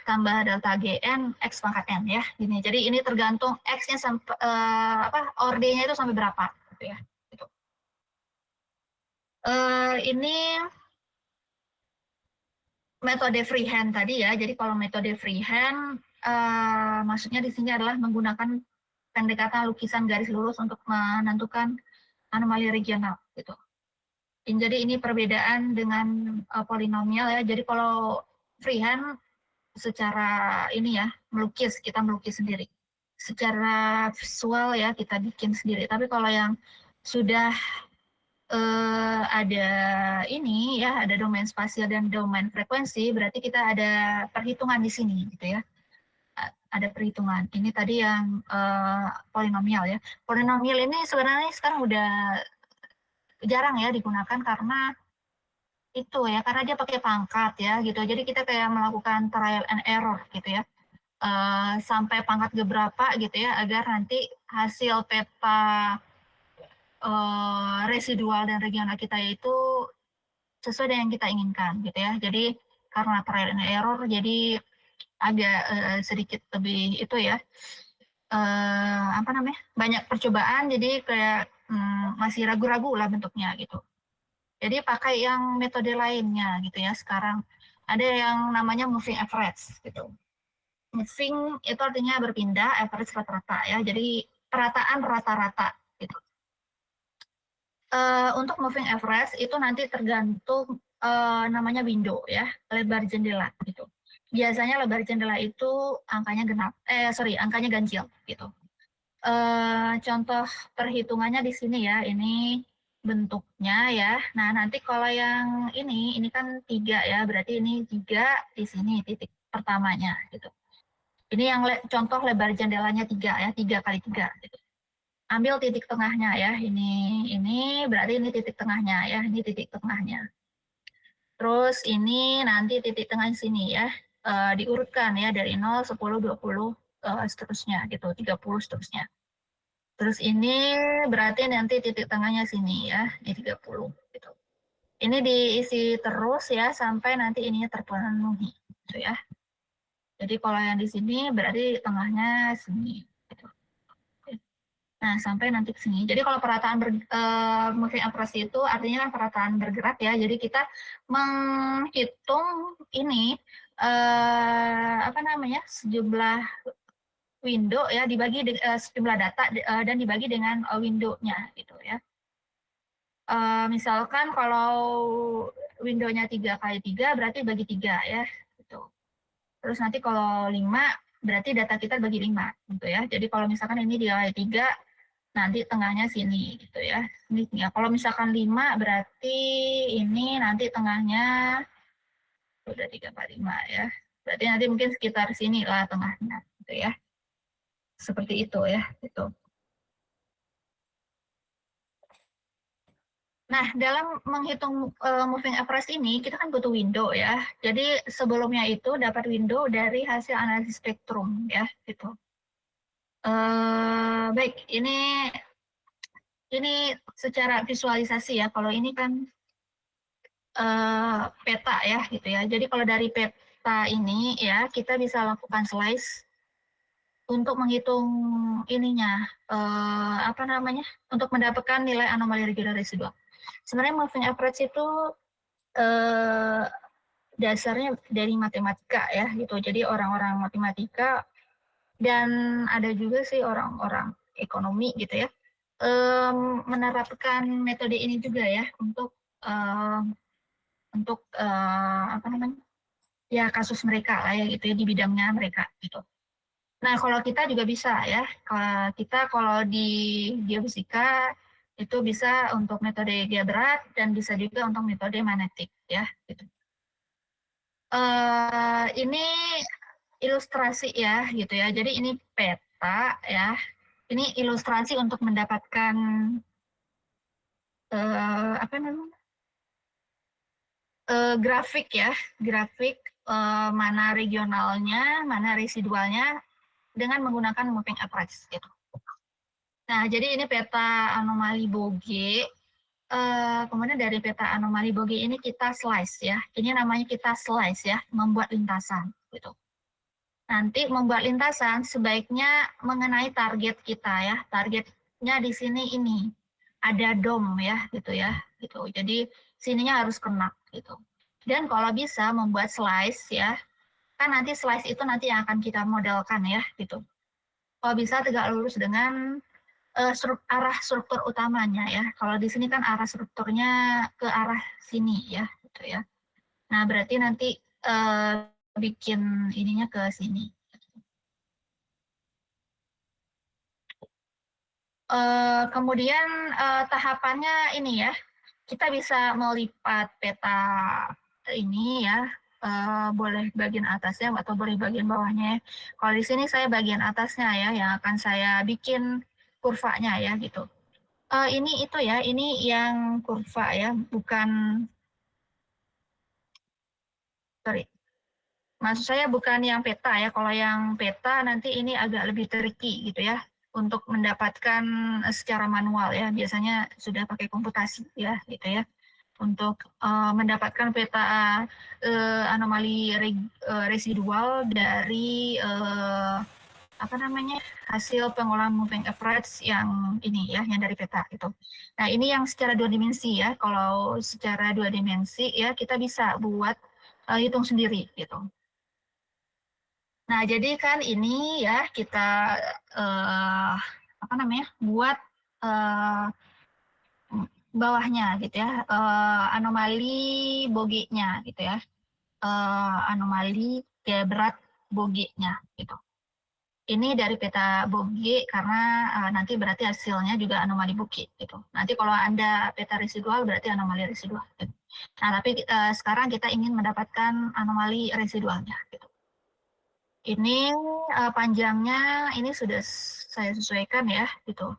tambah delta GN, X pangkat N ya. Gini. Jadi ini tergantung X-nya sampai, orde-nya itu sampai berapa. Gitu ya. Gitu. Ini metode freehand tadi ya. Jadi kalau metode freehand, maksudnya di sini adalah menggunakan pendekatan lukisan garis lurus untuk menentukan anomali regional gitu. Jadi ini perbedaan dengan polinomial ya. Jadi kalau freehand secara ini ya, kita melukis sendiri. Secara visual ya kita bikin sendiri. Tapi kalau yang sudah ada ini ya, ada domain spasial dan domain frekuensi, berarti kita ada perhitungan di sini gitu ya. Ada perhitungan. Ini tadi yang polinomial ya. Polinomial ini sebenarnya sekarang udah jarang ya digunakan karena itu ya, karena dia pakai pangkat ya gitu. Jadi kita kayak melakukan trial and error gitu ya. Sampai pangkat keberapa gitu ya, agar nanti hasil peta residual dan regional kita itu sesuai dengan yang kita inginkan gitu ya. Jadi karena trial and error, jadi agak sedikit lebih itu ya, apa namanya, banyak percobaan, jadi kayak masih ragu-ragu lah bentuknya gitu. Jadi pakai yang metode lainnya gitu ya sekarang. Ada yang namanya moving average gitu. Moving itu artinya berpindah, average rata-rata ya. Jadi perataan rata-rata gitu. Untuk moving average itu nanti tergantung namanya window ya, lebar jendela gitu. biasanya lebar jendela itu angkanya angkanya ganjil gitu. Contoh perhitungannya di sini ya, ini bentuknya ya. Nah, nanti kalau yang ini kan 3 ya, berarti ini 3 di sini titik pertamanya gitu. Ini yang contoh lebar jendelanya 3 ya, 3 kali 3 gitu. Ambil titik tengahnya ya, ini berarti ini titik tengahnya ya, ini titik tengahnya. Terus ini nanti titik tengah sini ya, diurutkan ya dari 0, 10, 20, seterusnya gitu, 30 seterusnya. Terus ini berarti nanti titik tengahnya sini ya, di 30 gitu. Ini diisi terus ya sampai nanti ininya terpenuhi gitu ya. Jadi kalau yang di sini berarti tengahnya sini gitu. Nah, sampai nanti ke sini. Jadi kalau perataan moving operasi itu artinya kan perataan bergerak ya. Jadi kita menghitung ini sejumlah window ya dibagi sejumlah data dan dibagi dengan window-nya gitu ya. Misalkan kalau window-nya 3 kali 3 berarti bagi 3 ya gitu. Terus nanti kalau 5 berarti data kita bagi 5 gitu ya. Jadi kalau misalkan ini 3 kali 3 nanti tengahnya sini gitu ya. Ini ya. Kalau misalkan 5 berarti ini nanti tengahnya udah 3 kali 5 ya. Berarti nanti mungkin sekitar sini lah tengahnya gitu ya. Seperti itu ya, gitu. Nah, dalam menghitung moving average ini, kita kan butuh window ya. Jadi sebelumnya itu dapat window dari hasil analisis spektrum ya, gitu. Baik, ini secara visualisasi ya. Kalau ini kan peta ya, gitu ya. Jadi kalau dari peta ini ya, kita bisa lakukan slice untuk menghitung ininya, untuk mendapatkan nilai anomali regular residual. Sebenarnya moving average itu dasarnya dari matematika ya gitu. Jadi orang-orang matematika dan ada juga sih orang-orang ekonomi gitu ya menerapkan metode ini juga ya untuk ya kasus mereka lah ya gitu ya di bidangnya mereka gitu. Nah kalau kita juga bisa ya, kalau di geofisika itu bisa untuk metode gaya berat dan bisa juga untuk metode magnetik ya gitu. Ini ilustrasi ya gitu ya. Jadi ini peta ya. Ini ilustrasi untuk mendapatkan grafik ya, grafik mana regionalnya, mana residualnya dengan menggunakan moving average gitu. Nah, jadi ini peta anomali Boge. Kemudian dari peta anomali Boge ini kita slice ya. Ini namanya kita slice ya, membuat lintasan gitu. Nanti membuat lintasan sebaiknya mengenai target kita ya. Targetnya di sini ini ada dom ya gitu ya. Gitu. Jadi sininya harus kena gitu. Dan kalau bisa membuat slice ya. Kan nanti slice itu nanti yang akan kita modelkan ya gitu. Kalau bisa tegak lurus dengan arah struktur utamanya ya. Kalau di sini kan arah strukturnya ke arah sini ya gitu ya. Nah, berarti nanti bikin ininya ke sini. Kemudian tahapannya ini ya, kita bisa melipat peta ini ya, boleh bagian atasnya atau boleh bagian bawahnya. Kalau di sini saya bagian atasnya ya, yang akan saya bikin kurvanya ya gitu. Ini itu ya, ini yang kurva ya, bukan, sorry, maksud saya bukan yang peta ya. Kalau yang peta nanti ini agak lebih tricky gitu ya untuk mendapatkan secara manual ya. Biasanya sudah pakai komputasi ya gitu ya untuk mendapatkan peta anomali residual dari hasil pengolahan moving average yang ini ya, yang dari peta itu. Nah ini yang secara 2 dimensi ya. Kalau secara 2 dimensi ya kita bisa buat hitung sendiri gitu. Nah, jadi kan ini ya kita buat bawahnya gitu ya, anomali Boge-nya gitu ya. anomali gaya berat Bogge-nya gitu. Ini dari peta Bogge karena nanti berarti hasilnya juga anomali Bogge gitu. Nanti kalau Anda peta residual berarti anomali residual. Gitu. Nah, tapi sekarang kita ingin mendapatkan anomali residualnya gitu. Ini panjangnya ini sudah saya sesuaikan ya gitu.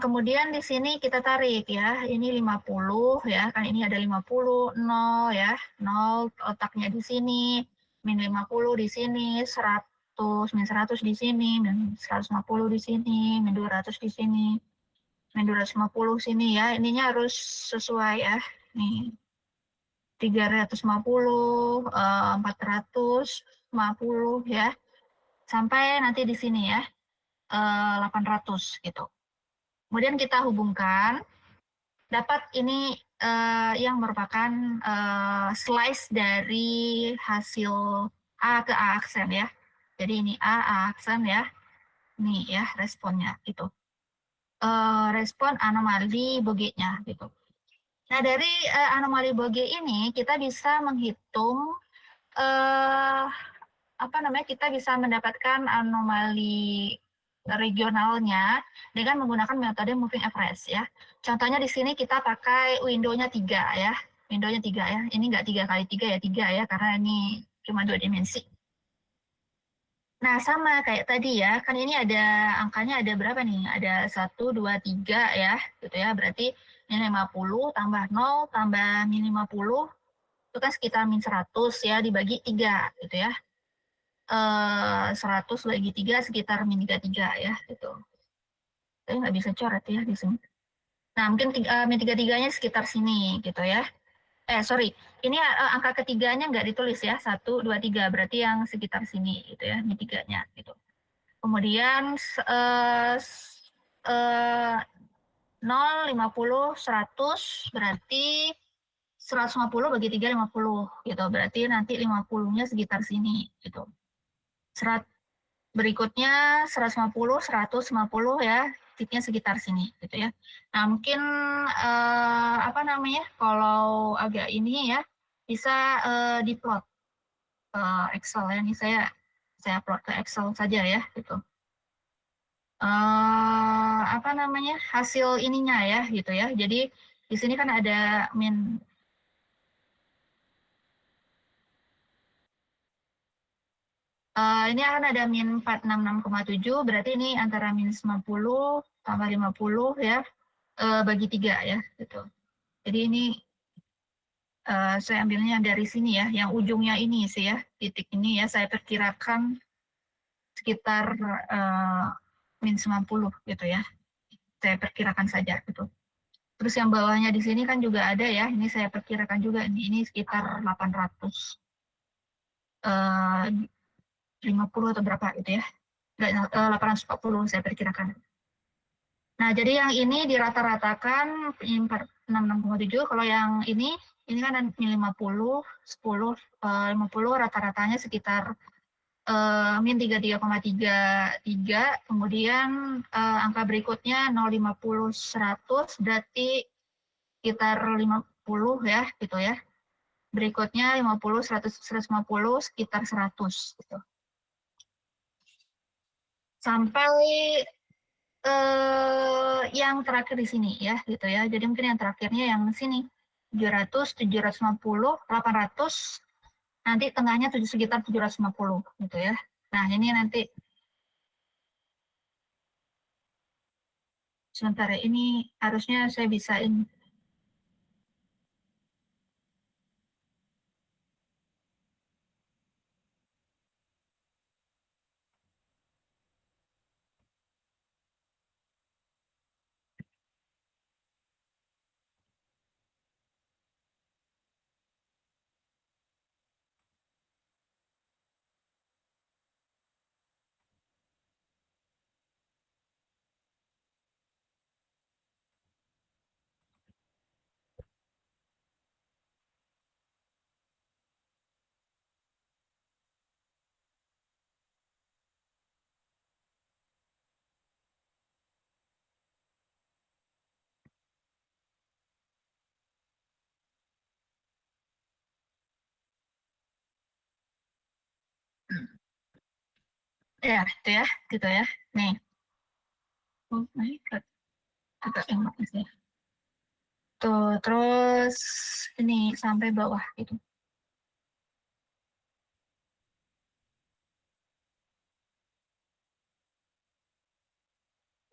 Kemudian di sini kita tarik ya, ini 50 ya, kan ini ada 50, 0 ya, 0 otaknya di sini, min 50 di sini, 100, min 100 di sini, min 150 di sini, min 200 di sini, min 250 sini ya, ininya harus sesuai ya, nih 350, 450 ya, sampai nanti di sini ya, 800 gitu. Kemudian kita hubungkan, dapat ini yang merupakan slice dari hasil A ke A aksen ya. Jadi ini A aksen ya. Nih ya responnya itu. Respon anomali Bogge-nya gitu. Nah, dari anomali Bogge ini kita bisa menghitung kita bisa mendapatkan anomali regionalnya dengan menggunakan metode moving average ya. Contohnya di sini kita pakai window-nya 3 ya. Window-nya 3 ya. Ini nggak 3 kali 3 ya, 3 ya, karena ini cuma 2 dimensi. Nah, sama kayak tadi ya, kan ini ada angkanya ada berapa nih? Ada 1, 2, 3 ya, gitu ya. Berarti min 50 tambah 0 tambah min 50 itu kan sekitar min 100 ya, dibagi 3 gitu ya. 100 bagi 3 sekitar min 33 ya gitu. Saya nggak bisa coret ya di sini. Nah, mungkin min 33-nya sekitar sini gitu ya. Sorry, ini angka ketiganya nggak ditulis ya, 1, 2, 3, berarti yang sekitar sini gitu ya, min 3-nya gitu. Kemudian 0, 50, 100, berarti 150 bagi 3, 50 gitu. Berarti nanti 50-nya sekitar sini gitu. Berikutnya 150, 150 ya, titiknya sekitar sini gitu ya. Nah, mungkin kalau agak ini ya bisa diplot Excel ya. Ini saya plot ke Excel saja ya gitu. Hasil ininya ya gitu ya. Jadi di sini kan ada min ini akan ada min 466,7, berarti ini antara min 90 tambah 50 ya, bagi 3 ya, gitu. Jadi ini saya ambilnya dari sini ya, yang ujungnya ini sih ya, titik ini ya, saya perkirakan sekitar min 90 gitu ya. Saya perkirakan saja gitu. Terus yang bawahnya di sini kan juga ada ya, ini saya perkirakan juga, ini sekitar 800. 50 atau berapa gitu ya. 840 saya perkirakan. Nah, jadi yang ini dirata-ratakan 46,7. Kalau yang ini kan min 50, 10, 50 rata-ratanya sekitar min 33,33. Kemudian angka berikutnya 0, 50, 100 berarti sekitar 50 ya gitu ya. Berikutnya 50, 100, 150 sekitar 100 gitu. Sampai yang terakhir di sini ya gitu ya. Jadi mungkin yang terakhirnya yang sini 700, 750, 800, nanti tengahnya sekitar 750 gitu ya. Nah, ini nanti sebentar ya, ini harusnya saya bisain. Ya, itu ya, gitu ya. Nih. Oh my God. Agak enak sih. Tuh, terus ini sampai bawah gitu.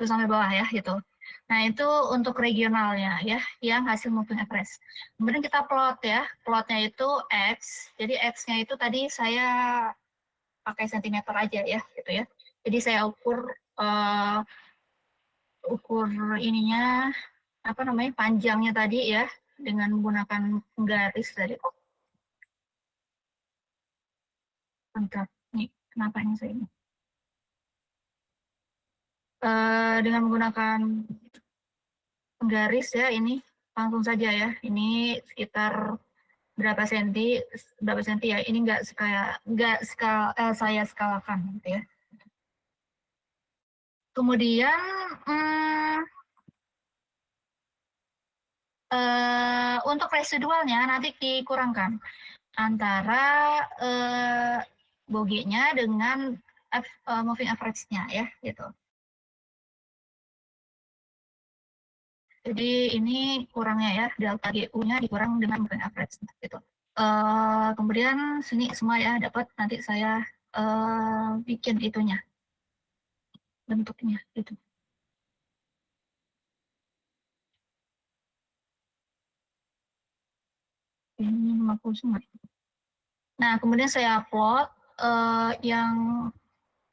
Terus sampai bawah ya gitu. Nah, itu untuk regionalnya ya, yang hasil moving average. Kemudian kita plot ya. Plotnya itu X. Jadi X-nya itu tadi saya pakai sentimeter aja ya, gitu ya. Jadi saya ukur ininya apa namanya panjangnya tadi ya dengan menggunakan garis tadi. Oh, bentar. Nih, kenapa ini saya ini? Dengan menggunakan garis ya ini langsung saja ya. Ini sekitar berapa senti ya. Ini saya skalakan gitu ya. Kemudian untuk residualnya nanti dikurangkan antara bogey-nya dengan moving average-nya ya gitu. Jadi ini kurangnya ya, delta GU-nya dikurang dengan moving average gitu. Kemudian sini semua ya dapat, nanti saya bikin itunya, bentuknya gitu. Ini 50 semua. Nah, kemudian saya plot yang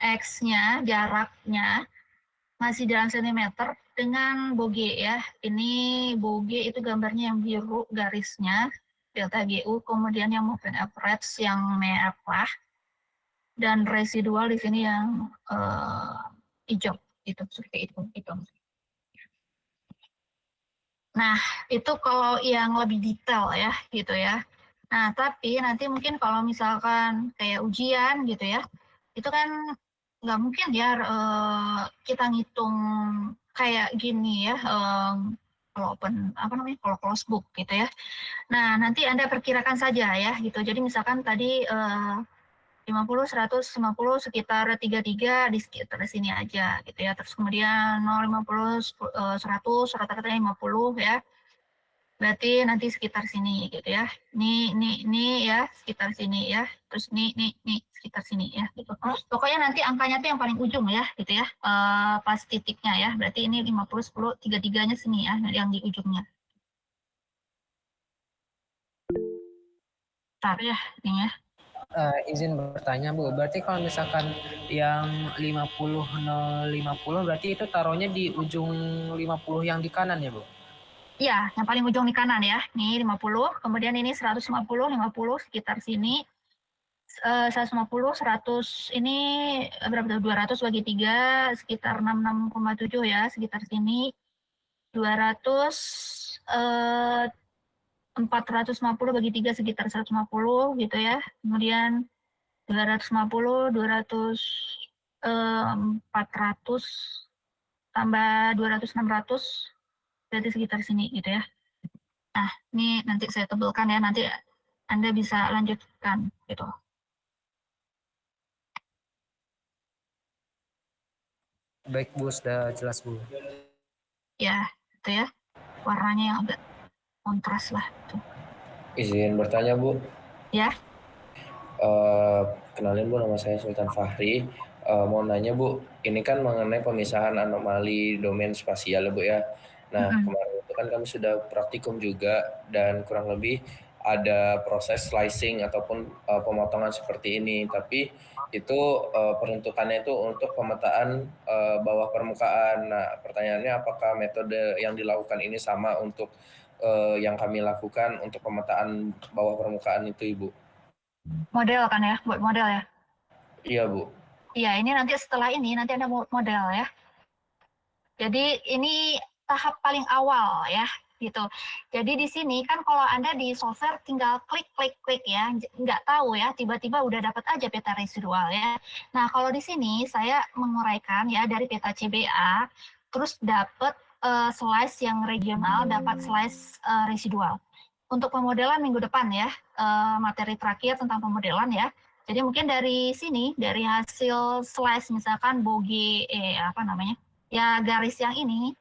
X-nya, jaraknya masih dalam sentimeter dengan bogey ya. Ini bogey itu gambarnya yang biru garisnya, delta GU, kemudian yang moving average yang merah, dan residual di sini yang hijau, itu seperti itu. Nah, itu kalau yang lebih detail ya, gitu ya. Nah, tapi nanti mungkin kalau misalkan kayak ujian gitu ya, itu kan nggak mungkin ya kita ngitung kayak gini ya, kalau kalau close book gitu ya. Nah, nanti Anda perkirakan saja ya, gitu. Jadi misalkan tadi 50, 100, 50 sekitar 33 di sekitar sini aja gitu ya. Terus kemudian 0, 50, 100, rata-rata 50 ya. Berarti nanti sekitar sini gitu ya. Ini ya sekitar sini ya. Terus nih sekitar sini ya gitu. Pokoknya nanti angkanya tuh yang paling ujung ya gitu ya. Pas titiknya ya. Berarti ini 50, 10, 33-nya sini ya yang di ujungnya. Bentar ya ini ya. Izin bertanya Bu, berarti kalau misalkan yang 50 050 berarti itu taruhnya di ujung 50 yang di kanan ya Bu? Iya, yang paling ujung di kanan ya. Nih 50, kemudian ini 150, 50 sekitar sini. 150, 100 ini berapa tuh? 200 bagi 3 sekitar 66,7 ya, sekitar sini. 200 450 bagi 3 sekitar 150 gitu ya. Kemudian 250, 200 400 tambah 200 600 berarti sekitar sini gitu ya. Nah, ini nanti saya tebelkan ya, nanti Anda bisa lanjutkan gitu. Baik Bu, sudah jelas Bu. Ya, itu ya. Warnanya yang agak kontras lah. Tuh. Izin bertanya Bu. Ya. Kenalin Bu, nama saya Sultan Fahri. Mau nanya Bu, ini kan mengenai pemisahan anomali domain spasial ya Bu ya. Nah, kemarin itu kan kami sudah praktikum juga dan kurang lebih ada proses slicing ataupun pemotongan seperti ini. Tapi itu peruntukannya itu untuk pemetaan bawah permukaan. Nah, pertanyaannya apakah metode yang dilakukan ini sama untuk yang kami lakukan untuk pemetaan bawah permukaan itu Ibu? Model kan ya, buat model ya? Iya Bu. Iya, ini nanti setelah ini nanti Anda model ya. Jadi ini tahap paling awal ya, gitu. Jadi di sini kan kalau Anda di software tinggal klik ya, nggak tahu ya, tiba-tiba udah dapat aja peta residual ya. Nah kalau di sini saya menguraikan ya dari peta CBA, terus dapat slice yang regional, dapat slice residual. Untuk pemodelan minggu depan ya, materi terakhir tentang pemodelan ya. Jadi mungkin dari sini, dari hasil slice misalkan bogey, ya garis yang ini,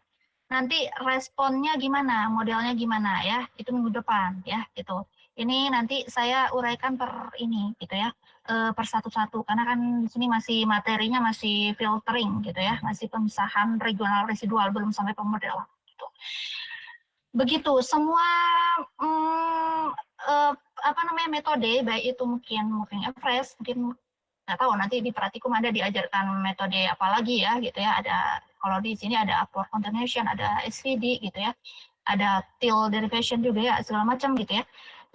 nanti responnya gimana, modelnya gimana ya, itu minggu depan ya, gitu. Ini nanti saya uraikan per ini, gitu ya, per satu-satu, karena kan di sini masih materinya masih filtering gitu ya, masih pemisahan regional residual, belum sampai pemodelan. Gitu. Begitu semua metode, baik itu mungkin moving average, mungkin nggak tahu nanti di praktikum ada diajarkan metode apa lagi ya gitu ya, ada kalau di sini ada upward continuation, ada SVD gitu ya, ada till derivation juga ya, segala macam gitu ya.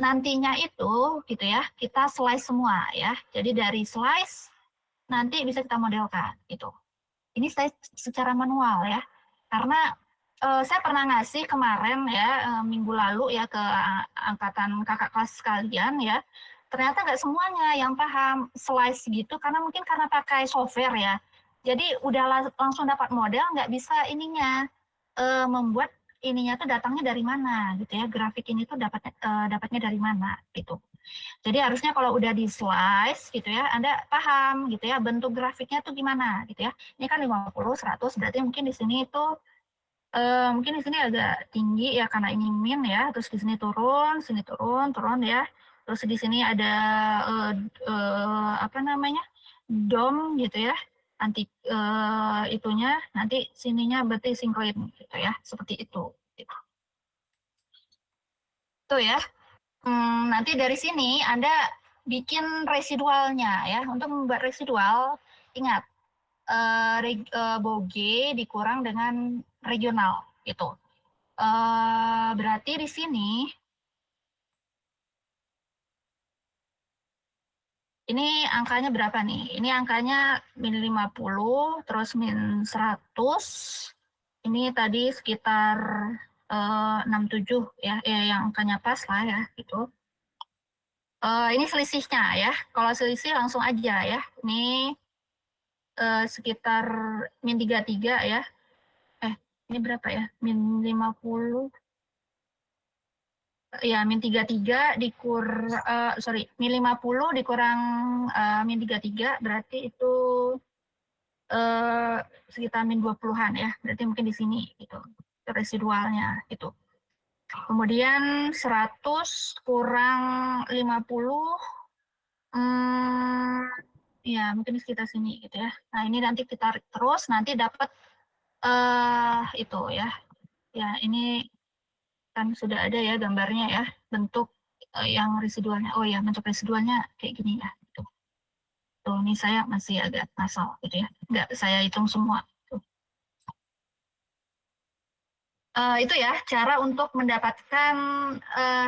Nantinya itu gitu ya, kita slice semua ya, jadi dari slice nanti bisa kita modelkan gitu. Ini saya secara manual ya, karena saya pernah ngasih kemarin ya, minggu lalu ya ke angkatan kakak kelas sekalian ya, ternyata nggak semuanya yang paham slice gitu, karena mungkin karena pakai software ya, jadi udah langsung dapat model, nggak bisa ininya membuat ininya tuh datangnya dari mana gitu ya, grafik ini tuh dapatnya dari mana gitu. Jadi harusnya kalau udah di slice gitu ya, Anda paham gitu ya, bentuk grafiknya tuh gimana gitu ya. Ini kan 50, 100, berarti mungkin di sini itu mungkin di sini agak tinggi ya karena ini min ya, terus di sini turun turun ya. Terus di sini ada dom gitu ya. Nanti itunya nanti sininya berarti sinkron gitu ya, seperti itu gitu. Itu ya. Nanti dari sini Anda bikin residualnya ya. Untuk membuat residual, ingat bogey dikurang dengan regional gitu. Berarti di sini ini angkanya berapa nih? Ini angkanya min 50, terus min 100. Ini tadi sekitar 67 ya, yang angkanya pas lah ya gitu. Ini selisihnya ya. Kalau selisih langsung aja ya. Ini sekitar min 33 ya. Ini berapa ya? Min 50. Ya, min 33 min 50 dikurang min 33 berarti itu sekitar min 20-an ya. Berarti mungkin di sini gitu. Residualnya gitu. Kemudian 100 kurang 50 ya mungkin di sekitar sini gitu ya. Nah, ini nanti kita terus nanti dapat itu ya. Ya, ini kan sudah ada ya gambarnya ya, bentuk yang residualnya. Oh ya, bentuk residualnya kayak gini ya. Tuh, ini saya masih agak ngasal gitu ya. Nggak saya hitung semua. Itu ya, cara untuk mendapatkan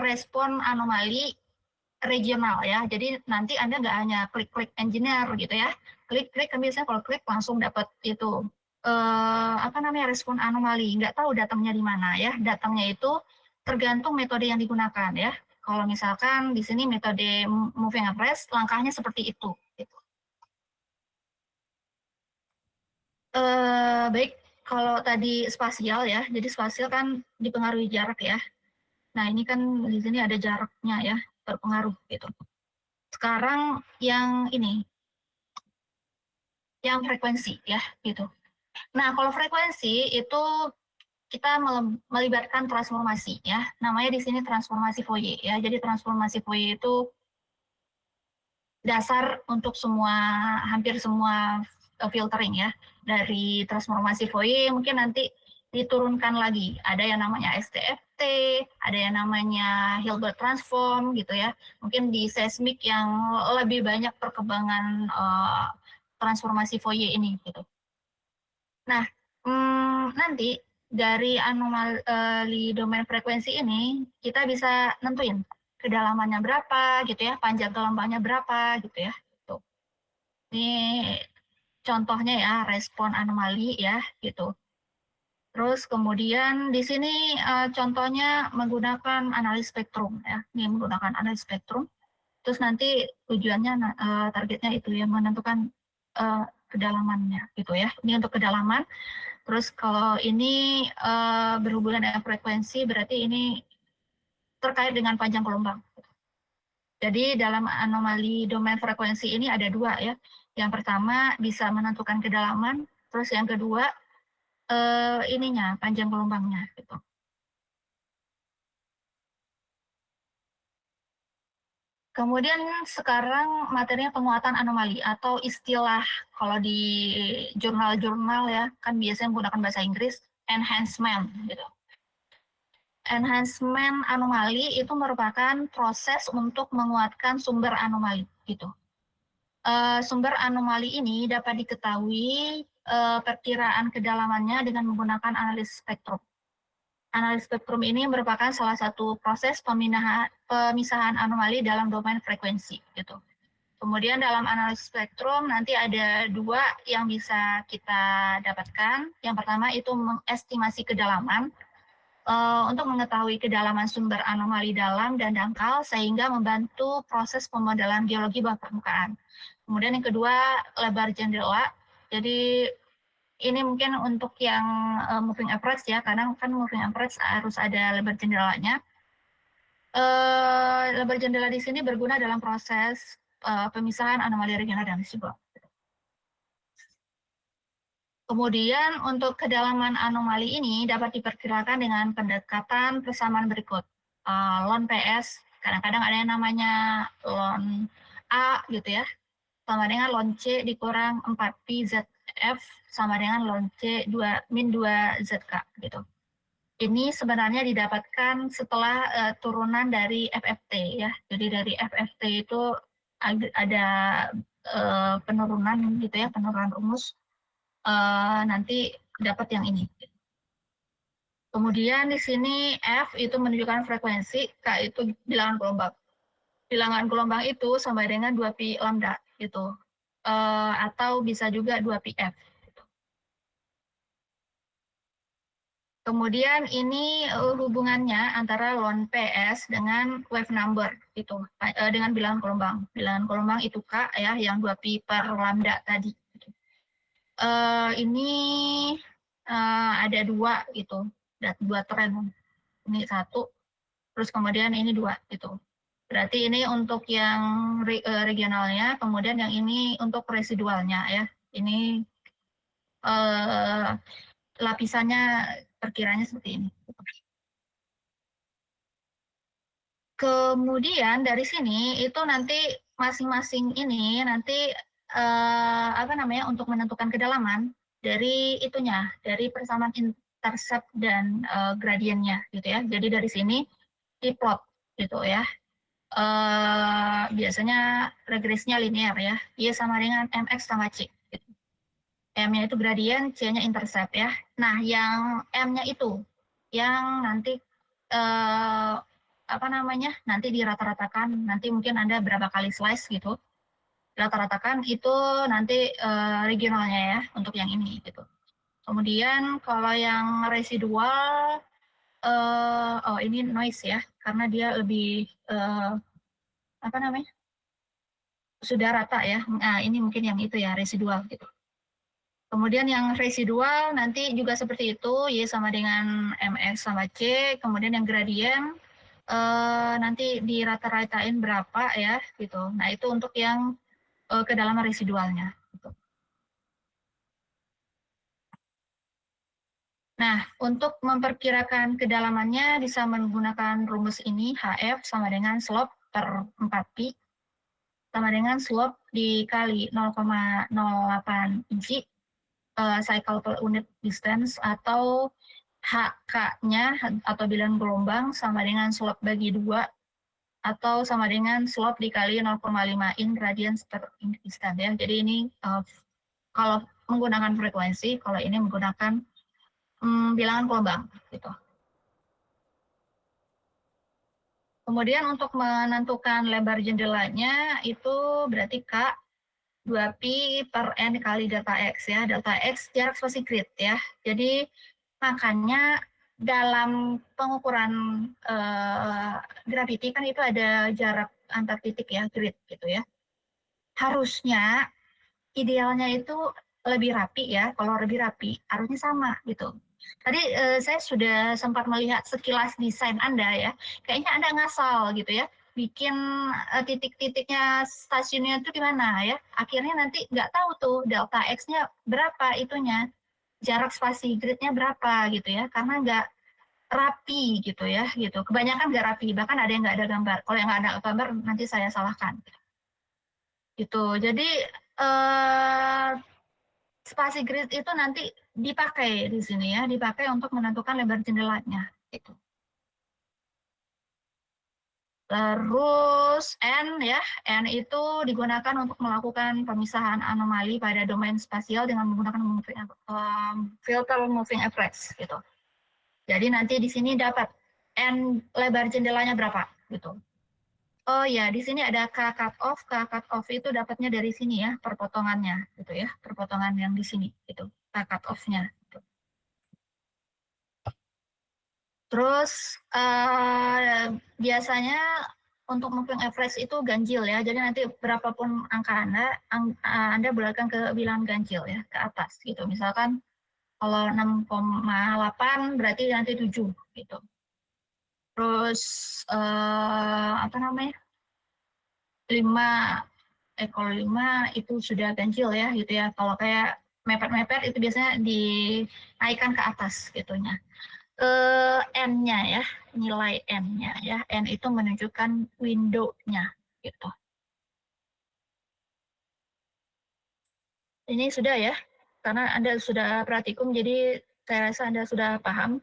respon anomali regional ya. Jadi nanti Anda nggak hanya klik-klik engineer gitu ya. Klik-klik, kan biasanya kalau klik langsung dapat itu respon anomali. Nggak tahu datangnya di mana ya. Datangnya itu tergantung metode yang digunakan ya. Kalau misalkan di sini metode moving average, langkahnya seperti itu. Gitu. Baik, kalau tadi spasial ya. Jadi spasial kan dipengaruhi jarak ya. Nah ini kan di sini ada jaraknya ya, berpengaruh gitu. Sekarang yang ini, yang frekuensi ya gitu. Nah kalau frekuensi itu kita melibatkan transformasi ya. Namanya di sini transformasi Fourier ya. Jadi transformasi Fourier itu dasar untuk hampir semua filtering ya. Dari transformasi Fourier mungkin nanti diturunkan lagi. Ada yang namanya STFT, ada yang namanya Hilbert transform gitu ya. Mungkin di seismik yang lebih banyak perkembangan transformasi Fourier ini gitu. Nah, nanti dari anomali domain frekuensi ini kita bisa nentuin kedalamannya berapa gitu ya, panjang gelombangnya berapa gitu ya. Tuh. Ini contohnya ya, respon anomali ya gitu. Terus kemudian di sini contohnya menggunakan analis spektrum ya. Ini menggunakan analis spektrum. Terus nanti tujuannya targetnya itu ya, menentukan kedalamannya gitu ya. Ini untuk kedalaman. Terus kalau ini berhubungan dengan frekuensi, berarti ini terkait dengan panjang gelombang. Jadi dalam anomali domain frekuensi ini ada dua ya. Yang pertama bisa menentukan kedalaman, terus yang kedua ininya panjang gelombangnya gitu. Kemudian sekarang materinya penguatan anomali atau istilah kalau di jurnal-jurnal ya kan biasanya menggunakan bahasa Inggris enhancement gitu. Enhancement anomali itu merupakan proses untuk menguatkan sumber anomali gitu. Sumber anomali ini dapat diketahui perkiraan kedalamannya dengan menggunakan analisis spektrum. Analisis spektrum ini merupakan salah satu proses pemisahan anomali dalam domain frekuensi gitu. Kemudian dalam analisis spektrum nanti ada dua yang bisa kita dapatkan. Yang pertama itu mengestimasi kedalaman untuk mengetahui kedalaman sumber anomali dalam dan dangkal sehingga membantu proses pemodelan geologi bawah permukaan. Kemudian yang kedua lebar jendela. Jadi ini mungkin untuk yang moving average ya, karena kan moving average harus ada lebar jendelanya. Lebar jendela di sini berguna dalam proses pemisahan anomali regional dan residual. Kemudian untuk kedalaman anomali ini dapat diperkirakan dengan pendekatan persamaan berikut. Ln PS, kadang-kadang ada yang namanya ln A gitu ya, sama dengan ln C dikurang 4Pi ZF sama dengan ln C min 2ZK gitu. Ini sebenarnya didapatkan setelah turunan dari FFT ya. Jadi dari FFT itu ada penurunan gitu ya, penurunan rumus. Nanti dapat yang ini. Kemudian di sini F itu menunjukkan frekuensi, K itu bilangan gelombang. Bilangan gelombang itu sama dengan 2pi lambda gitu. Atau bisa juga 2pf. Gitu. Kemudian ini hubungannya antara ln PS dengan wave number itu dengan bilangan gelombang. Bilangan gelombang itu K ya yang 2pi per lambda tadi. Ini ada dua gitu, ada dua tren. Ini satu, terus kemudian ini dua gitu. Berarti ini untuk yang regionalnya, kemudian yang ini untuk residualnya ya. Ini lapisannya perkiranya seperti ini. Kemudian dari sini itu nanti masing-masing ini nanti untuk menentukan kedalaman dari itunya, dari persamaan intercept dan gradiennya gitu ya. Jadi dari sini diplot gitu ya. Biasanya regresinya linear ya. Y sama dengan mx sama c. Gitu. M-nya itu gradien, C-nya intercept ya. Nah, yang M-nya itu yang nanti nanti dirata-ratakan, nanti mungkin Anda berapa kali slice gitu. Rata-ratakan itu nanti regionalnya ya untuk yang ini gitu. Kemudian kalau yang residual ini noise ya, karena dia lebih sudah rata ya. Nah, ini mungkin yang itu ya residual gitu. Kemudian yang residual nanti juga seperti itu, Y sama dengan MX sama C. Kemudian yang gradien nanti dirata-ratain berapa ya gitu. Nah, itu untuk yang kedalaman residualnya. Gitu. Nah, untuk memperkirakan kedalamannya bisa menggunakan rumus ini, HF sama dengan slope per 4pi, sama dengan slope dikali 0,08 inci, cycle per unit distance, atau HK-nya atau bilangan gelombang sama dengan slope bagi 2, atau sama dengan slope dikali 0,5 in radians per unit distance ya. Jadi ini kalau menggunakan frekuensi, kalau ini menggunakan bilangan gelombang gitu. Kemudian untuk menentukan lebar jendelanya itu berarti K 2pi per n kali delta x ya. Delta x jarak spasi grid ya. Jadi makanya dalam pengukuran gravity kan itu ada jarak antar titik ya, grid gitu ya. Harusnya idealnya itu lebih rapi ya. Kalau lebih rapi harusnya sama gitu. Tadi saya sudah sempat melihat sekilas desain Anda ya. Kayaknya Anda ngasal gitu ya. bikin titik-titiknya stasiunnya itu di mana ya. Akhirnya nanti nggak tahu tuh delta X-nya berapa itunya, jarak spasi gridnya berapa gitu ya, karena nggak rapi gitu ya, gitu. Kebanyakan nggak rapi, bahkan ada yang nggak ada gambar. Kalau yang nggak ada gambar nanti saya salahkan. Gitu. Jadi spasi grid itu nanti dipakai di sini ya, dipakai untuk menentukan lebar jendelanya. Gitu. Terus N ya, N itu digunakan untuk melakukan pemisahan anomali pada domain spasial dengan menggunakan filter moving average gitu. Jadi nanti di sini dapat N lebar jendelanya berapa gitu. Oh ya, di sini ada K cut off. K cut off itu dapatnya dari sini ya, perpotongannya gitu ya, perpotongan yang di sini itu K cut off-nya. Gitu. Terus biasanya untuk moving average itu ganjil ya. Jadi nanti berapapun angka Anda bolehkan ke bilangan ganjil ya, ke atas gitu. Misalkan kalau 6,8 berarti nanti 7 gitu. Terus apa namanya? 5 kalau 5 itu sudah ganjil ya gitu ya. Kalau kayak mepet-mepet itu biasanya dinaikkan ke atas gitunya. N-nya ya, nilai N-nya ya. N itu menunjukkan window-nya gitu. Ini sudah ya, karena Anda sudah praktikum, jadi saya rasa Anda sudah paham.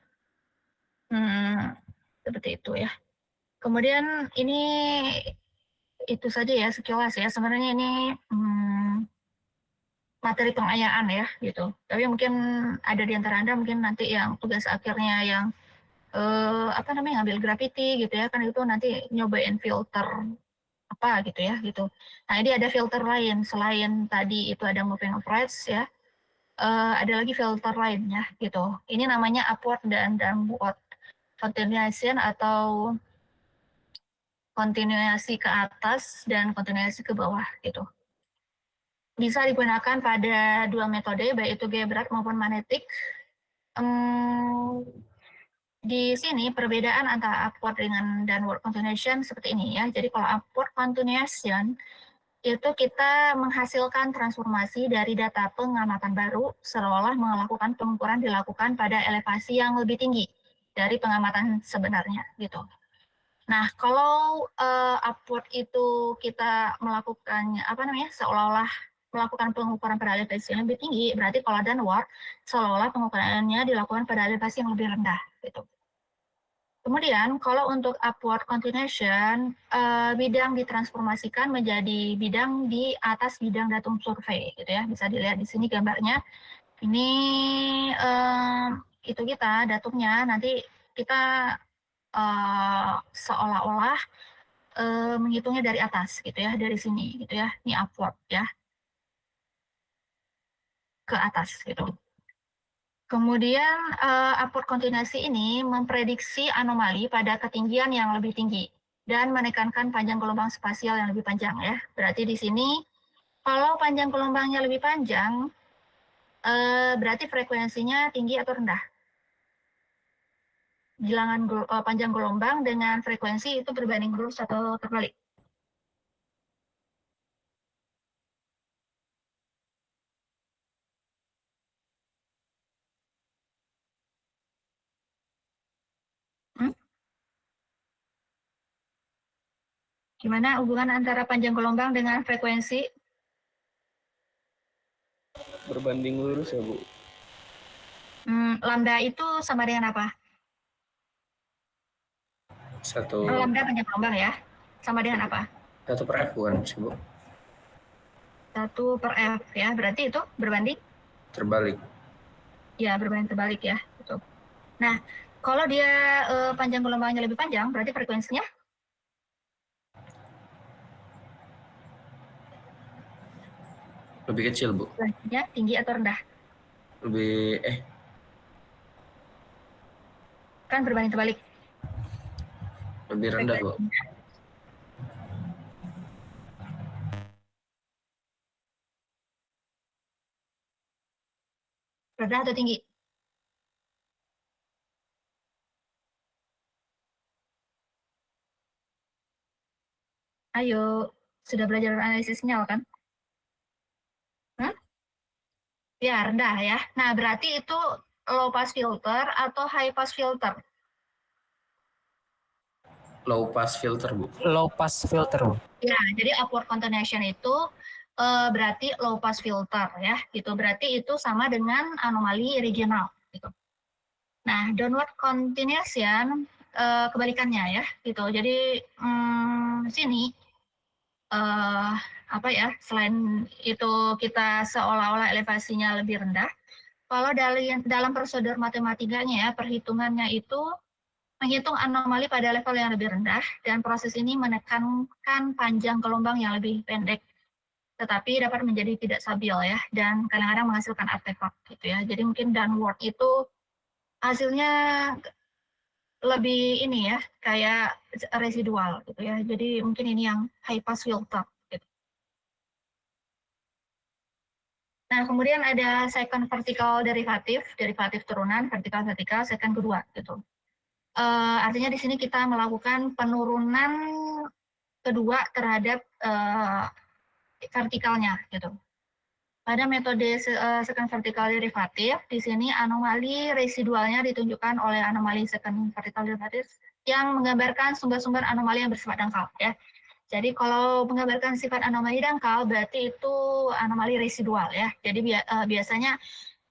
Seperti itu ya. Kemudian ini itu saja ya sekilas ya. Sebenarnya ini materi pengayaan ya gitu. Tapi mungkin ada di antara Anda mungkin nanti yang tugas akhirnya yang apa namanya ngambil graffiti gitu ya, kan itu nanti nyobain filter apa gitu ya gitu. Nah ini ada filter lain selain tadi itu ada moving average ya, ada lagi filter lain ya gitu. Ini namanya upward dan downward continuation atau kontinuasi ke atas dan kontinuasi ke bawah gitu. Bisa digunakan pada dua metode, baik itu Gebrat maupun magnetik. Di sini perbedaan antara upward dengan downward continuation seperti ini ya. Jadi kalau upward continuation itu kita menghasilkan transformasi dari data pengamatan baru seolah melakukan pengukuran dilakukan pada elevasi yang lebih tinggi dari pengamatan sebenarnya gitu. Nah, kalau upward itu kita melakukan apa namanya seolah-olah melakukan pengukuran pada elevasi yang lebih tinggi, berarti kalau downward seolah-olah pengukurannya dilakukan pada elevasi yang lebih rendah gitu. Kemudian kalau untuk upward continuation, bidang ditransformasikan menjadi bidang di atas bidang datum survei gitu ya. Bisa dilihat di sini gambarnya. Ini itu kita datumnya nanti kita seolah-olah menghitungnya dari atas gitu ya, dari sini gitu ya. Ini upward ya, ke atas gitu. Kemudian upward continuasi ini memprediksi anomali pada ketinggian yang lebih tinggi dan menekankan panjang gelombang spasial yang lebih panjang ya. Berarti di sini kalau panjang gelombangnya lebih panjang, berarti frekuensinya tinggi atau rendah. Bilangan panjang gelombang dengan frekuensi itu berbanding lurus atau terbalik. Gimana hubungan antara panjang gelombang dengan frekuensi? Berbanding lurus ya Bu. Lambda itu sama dengan apa? Lambda panjang gelombang ya. Sama dengan apa? 1/F bukan sih Bu? 1/F ya. Berarti itu berbanding? Terbalik. Ya, berbanding terbalik ya. Gitu. Nah, kalau dia panjang gelombangnya lebih panjang, berarti frekuensinya? Lebih kecil Bu. Frekuensinya tinggi atau rendah? Lebih Kan berbanding terbalik. lebih rendah Bu. Rendah atau tinggi? Ayo, sudah belajar analisis sinyal kan? Ya, rendah ya. Nah, berarti itu low pass filter atau high pass filter? Low pass filter, Bu. Low pass filter, Bu. Ya, jadi upward continuation itu berarti low pass filter ya, gitu. Berarti itu sama dengan anomali regional, gitu. Nah, downward continuation kebalikannya ya, gitu. Jadi sini apa ya? Selain itu kita seolah-olah elevasinya lebih rendah. Kalau dalam prosedur matematikanya ya, perhitungannya itu menghitung anomali pada level yang lebih rendah dan proses ini menekankan panjang gelombang yang lebih pendek, tetapi dapat menjadi tidak stabil ya, dan kadang-kadang menghasilkan artefak gitu ya. Jadi mungkin downward itu hasilnya lebih ini ya, kayak residual gitu ya. Jadi mungkin ini yang high pass filter. Gitu. Nah, kemudian ada second vertical derivative turunan, vertikal, second kedua gitu. Artinya di sini kita melakukan penurunan kedua terhadap vertikalnya gitu. Pada metode second vertical derivative, di sini anomali residualnya ditunjukkan oleh anomali second vertical derivative yang menggambarkan sumber-sumber anomali yang bersifat dangkal ya. Jadi kalau menggambarkan sifat anomali dangkal berarti itu anomali residual ya. Jadi biasanya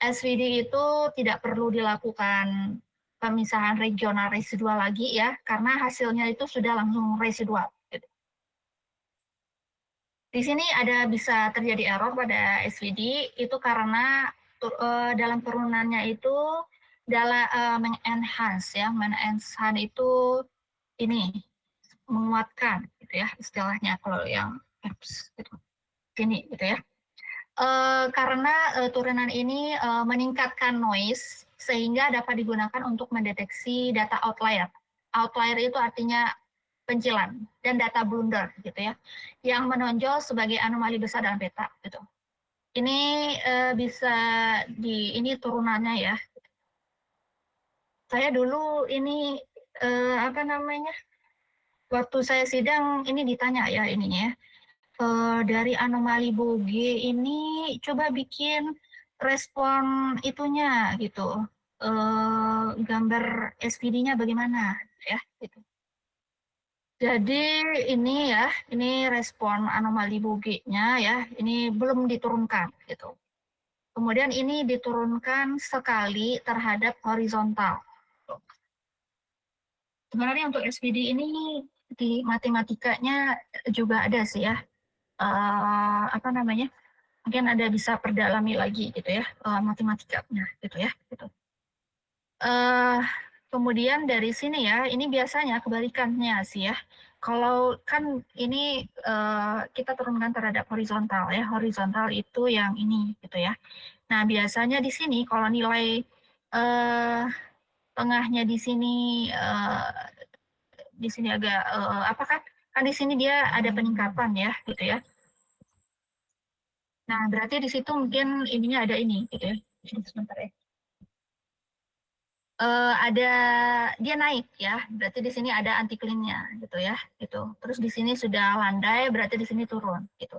SVD itu tidak perlu dilakukan pemisahan regional residual lagi ya, karena hasilnya itu sudah langsung residual. Gitu. Di sini ada bisa terjadi error pada SVD itu karena dalam turunannya itu dalam mengenhance ya, mengenhance itu ini menguatkan gitu ya istilahnya kalau yang apps gitu sini gitu ya. Karena turunan ini meningkatkan noise sehingga dapat digunakan untuk mendeteksi data outlier. Outlier itu artinya pencilan dan data blunder gitu ya, yang menonjol sebagai anomali besar dalam peta gitu. Ini bisa ini turunannya ya. Saya dulu ini apa namanya? Waktu saya sidang ini ditanya ya ininya ya. Dari anomali Boge ini coba bikin respon itunya gitu, gambar SVD-nya bagaimana ya gitu. Jadi ini ya, ini respon anomali Boge-nya ya, ini belum diturunkan gitu. Kemudian ini diturunkan sekali terhadap horizontal. Sebenarnya untuk SVD ini di matematikanya juga ada sih ya, apa namanya? Mungkin ada bisa perdalami lagi gitu ya matematikanya gitu ya. Gitu. Kemudian dari sini ya, ini biasanya kebalikannya sih ya. Kalau kan ini kita turunkan terhadap horizontal ya, horizontal itu yang ini gitu ya. Nah biasanya di sini kalau nilai tengahnya di sini agak apakah kan di sini dia ada peningkatan ya gitu ya. Nah, berarti di situ mungkin ininya ada ini, gitu ya. Sebentar ya. Ada dia naik ya, berarti di sini ada antiklinnya, gitu ya, gitu. Terus di sini sudah landai, berarti di sini turun, gitu.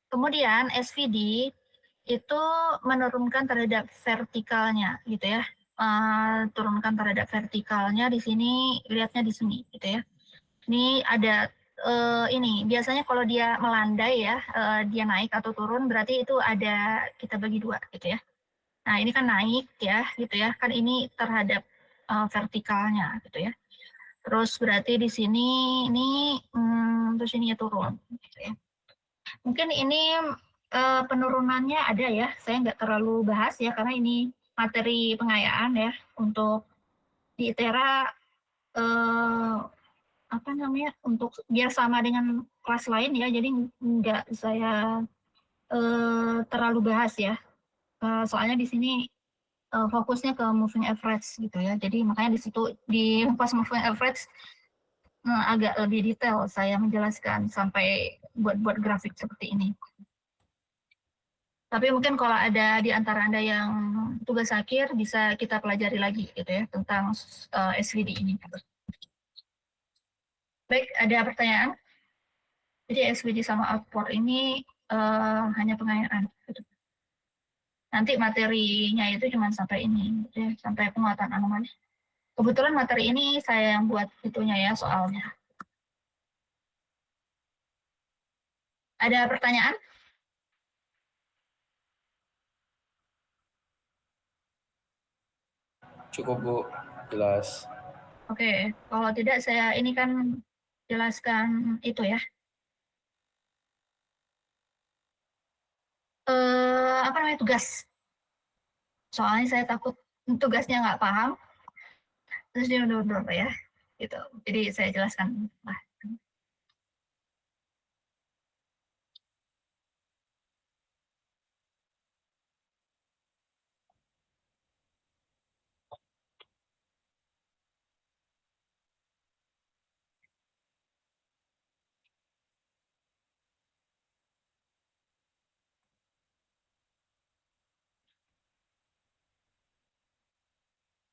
Kemudian SVD itu menurunkan terhadap vertikalnya, gitu ya. Turunkan terhadap vertikalnya di sini, lihatnya di sini, gitu ya. Ini ada ini biasanya kalau dia melandai ya, dia naik atau turun berarti itu ada kita bagi dua gitu ya. Nah ini kan naik ya gitu ya, kan ini terhadap vertikalnya gitu ya. Terus berarti di sini ini terus ini turun gitu ya. Mungkin ini penurunannya ada ya, saya nggak terlalu bahas ya karena ini materi pengayaan ya untuk di ITERA apa namanya untuk biar sama dengan kelas lain ya, jadi nggak saya terlalu bahas ya, soalnya di sini fokusnya ke moving average gitu ya, jadi makanya di situ di pas moving average agak lebih detail saya menjelaskan sampai buat grafik seperti ini. Tapi mungkin kalau ada di antara Anda yang tugas akhir bisa kita pelajari lagi gitu ya tentang SVD ini. Baik, ada pertanyaan? Jadi SVD sama output ini hanya pengayaan. Gitu. Nanti materinya itu cuma sampai ini, gitu ya, sampai penguatan anomali. Kebetulan materi ini saya yang buat itunya ya, soalnya. Ada pertanyaan? Cukup Bu, jelas. Oke, kalau tidak saya ini kan jelaskan itu ya. Apa namanya, tugas. Soalnya saya takut tugasnya nggak paham, terus dia undur ya, gitu. Jadi saya jelaskan.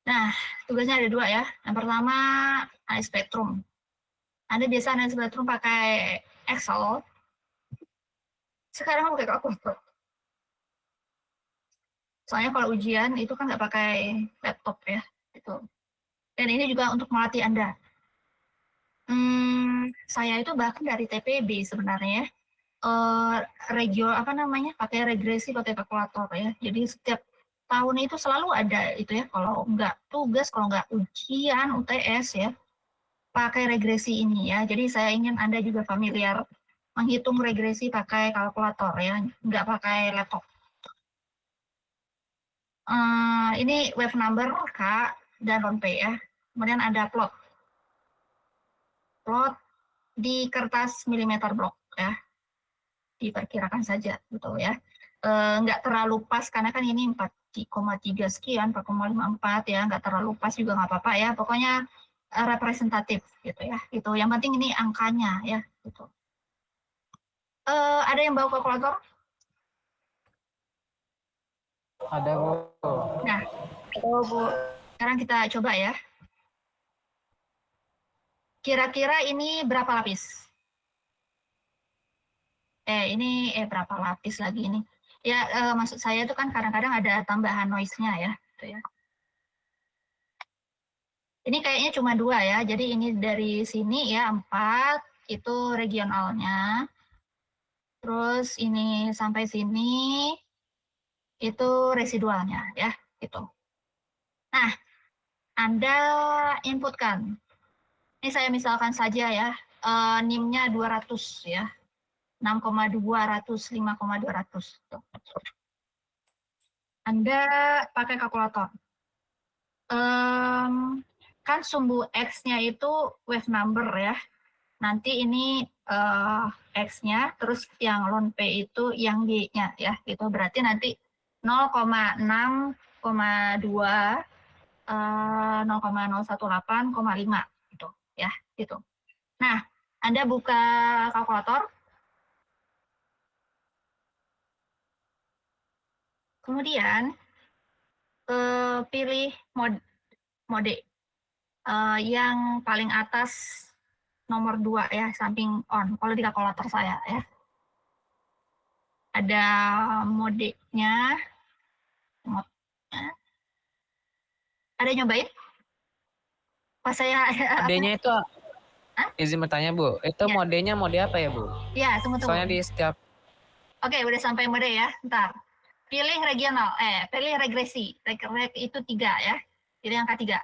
Nah, tugasnya ada dua ya. Yang pertama, analis spektrum. Anda biasa analis spektrum pakai Excel. Sekarang pakai kalkulator. Soalnya kalau ujian itu kan nggak pakai laptop ya. Gitu. Dan ini juga untuk melatih Anda. Saya itu bahkan dari TPB sebenarnya. Regio apa namanya, pakai regresi, pakai kalkulator ya. Jadi setiap tahun itu selalu ada itu ya, kalau nggak tugas, kalau nggak ujian UTS ya, pakai regresi ini ya. Jadi saya ingin Anda juga familiar menghitung regresi pakai kalkulator ya, nggak pakai laptop. Ini wave number K dan non P ya. Kemudian ada plot di kertas milimeter blok ya. Diperkirakan saja gitu ya. Nggak terlalu pas karena kan ini 4,3 sekian, 4,54 ya, nggak terlalu pas juga nggak apa-apa ya, pokoknya representatif gitu ya, gitu. Yang penting ini angkanya ya, gitu. Ada yang bawa kalkulator? Ada Bu. Nah, Bu, sekarang kita coba ya. Kira-kira ini berapa lapis? Ini berapa lapis lagi ini? Ya, maksud saya itu kan kadang-kadang ada tambahan noise-nya ya, gitu ya. Ini kayaknya cuma 2 ya, jadi ini dari sini ya 4, itu regionalnya. Terus ini sampai sini, itu residualnya ya, gitu. Nah, Anda inputkan. Ini saya misalkan saja ya, NIM-nya 200 ya, 6,200, 5,200. Anda pakai kalkulator. Kan sumbu X-nya itu wave number ya. Nanti ini X-nya, terus yang ln P itu yang Y-nya ya. Gitu. Berarti nanti 0,6,2, 0,018,5 gitu ya, gitu. Nah, Anda buka kalkulator. Kemudian pilih mode yang paling atas nomor 2 ya, samping on. Kalau di kalkulator saya ya. Ada modenya. Ada nyobain? Pas saya Modenya itu izin bertanya Bu, itu ya. modenya mode apa ya Bu? Ya, tunggu. Soalnya di setiap. Oke, udah sampai mode ya. Ntar. Pilih regional, pilih regresi. Itu 3 ya. Pilih angka 3.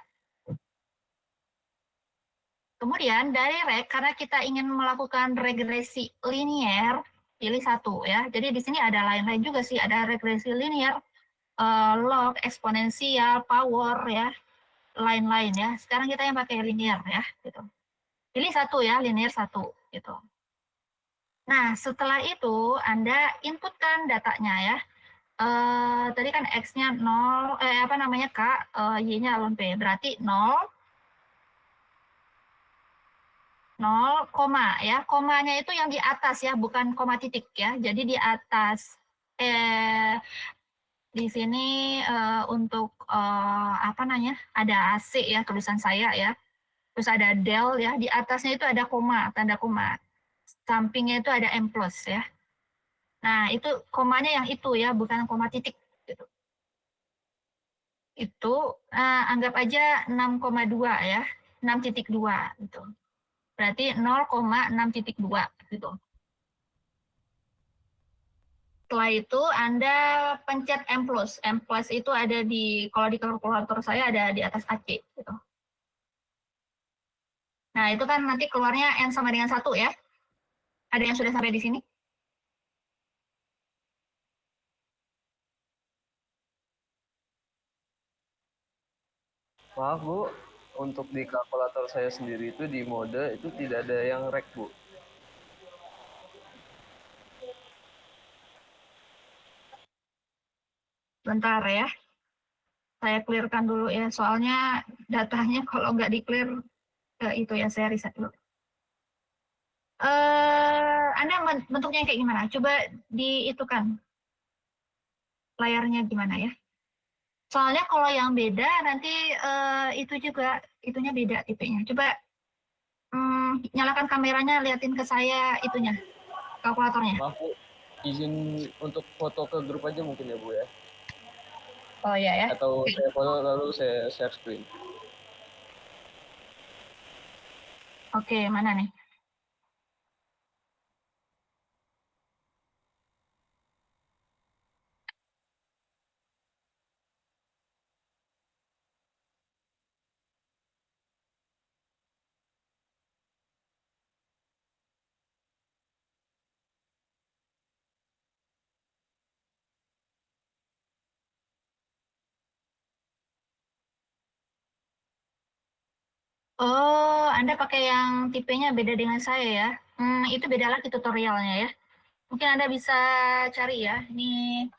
Kemudian dari reg, karena kita ingin melakukan regresi linier, pilih 1 ya. Jadi di sini ada lain-lain juga sih, ada regresi linier, log, eksponensial, power ya, lain-lain ya. Sekarang kita yang pakai linier ya, gitu. Pilih 1 ya, linier 1 gitu. Nah, setelah itu Anda inputkan datanya ya. Tadi kan X-nya 0, K, Y-nya ln P, berarti 0, 0, koma ya. Komanya itu yang di atas ya, bukan koma titik ya. Jadi di atas di sini untuk ada AC ya, tulisan saya ya. Terus ada del ya, di atasnya itu ada koma, tanda koma. sampingnya itu ada M plus ya. Nah, itu komanya yang itu ya, bukan koma titik. Gitu. Itu anggap aja 6,2 ya, 6,2 gitu. Berarti 0,6,2 gitu. Setelah itu Anda pencet M plus. M plus itu ada di, kalau di kalkulator saya ada di atas AC gitu. Nah, itu kan nanti keluarnya N sama dengan 1 ya. Ada yang sudah sampai di sini? Maaf Bu, untuk di kalkulator saya sendiri itu di mode itu tidak ada yang rek Bu. Bentar ya. Saya clearkan dulu ya, soalnya datanya kalau nggak di-clear, itu ya, saya reset dulu. Anda bentuknya kayak gimana? Coba diitukan layarnya gimana ya. Soalnya kalau yang beda nanti itu juga, itunya beda tipenya. Coba nyalakan kameranya, liatin ke saya itunya, kalkulatornya. Maaf Bu, izin untuk foto ke grup aja mungkin ya Bu ya. Oh iya ya. Atau Oke. saya foto lalu saya share screen. Oke, mana nih? Oh, Anda pakai yang tipenya beda dengan saya ya. Itu beda lagi tutorialnya ya. Mungkin Anda bisa cari ya. Ini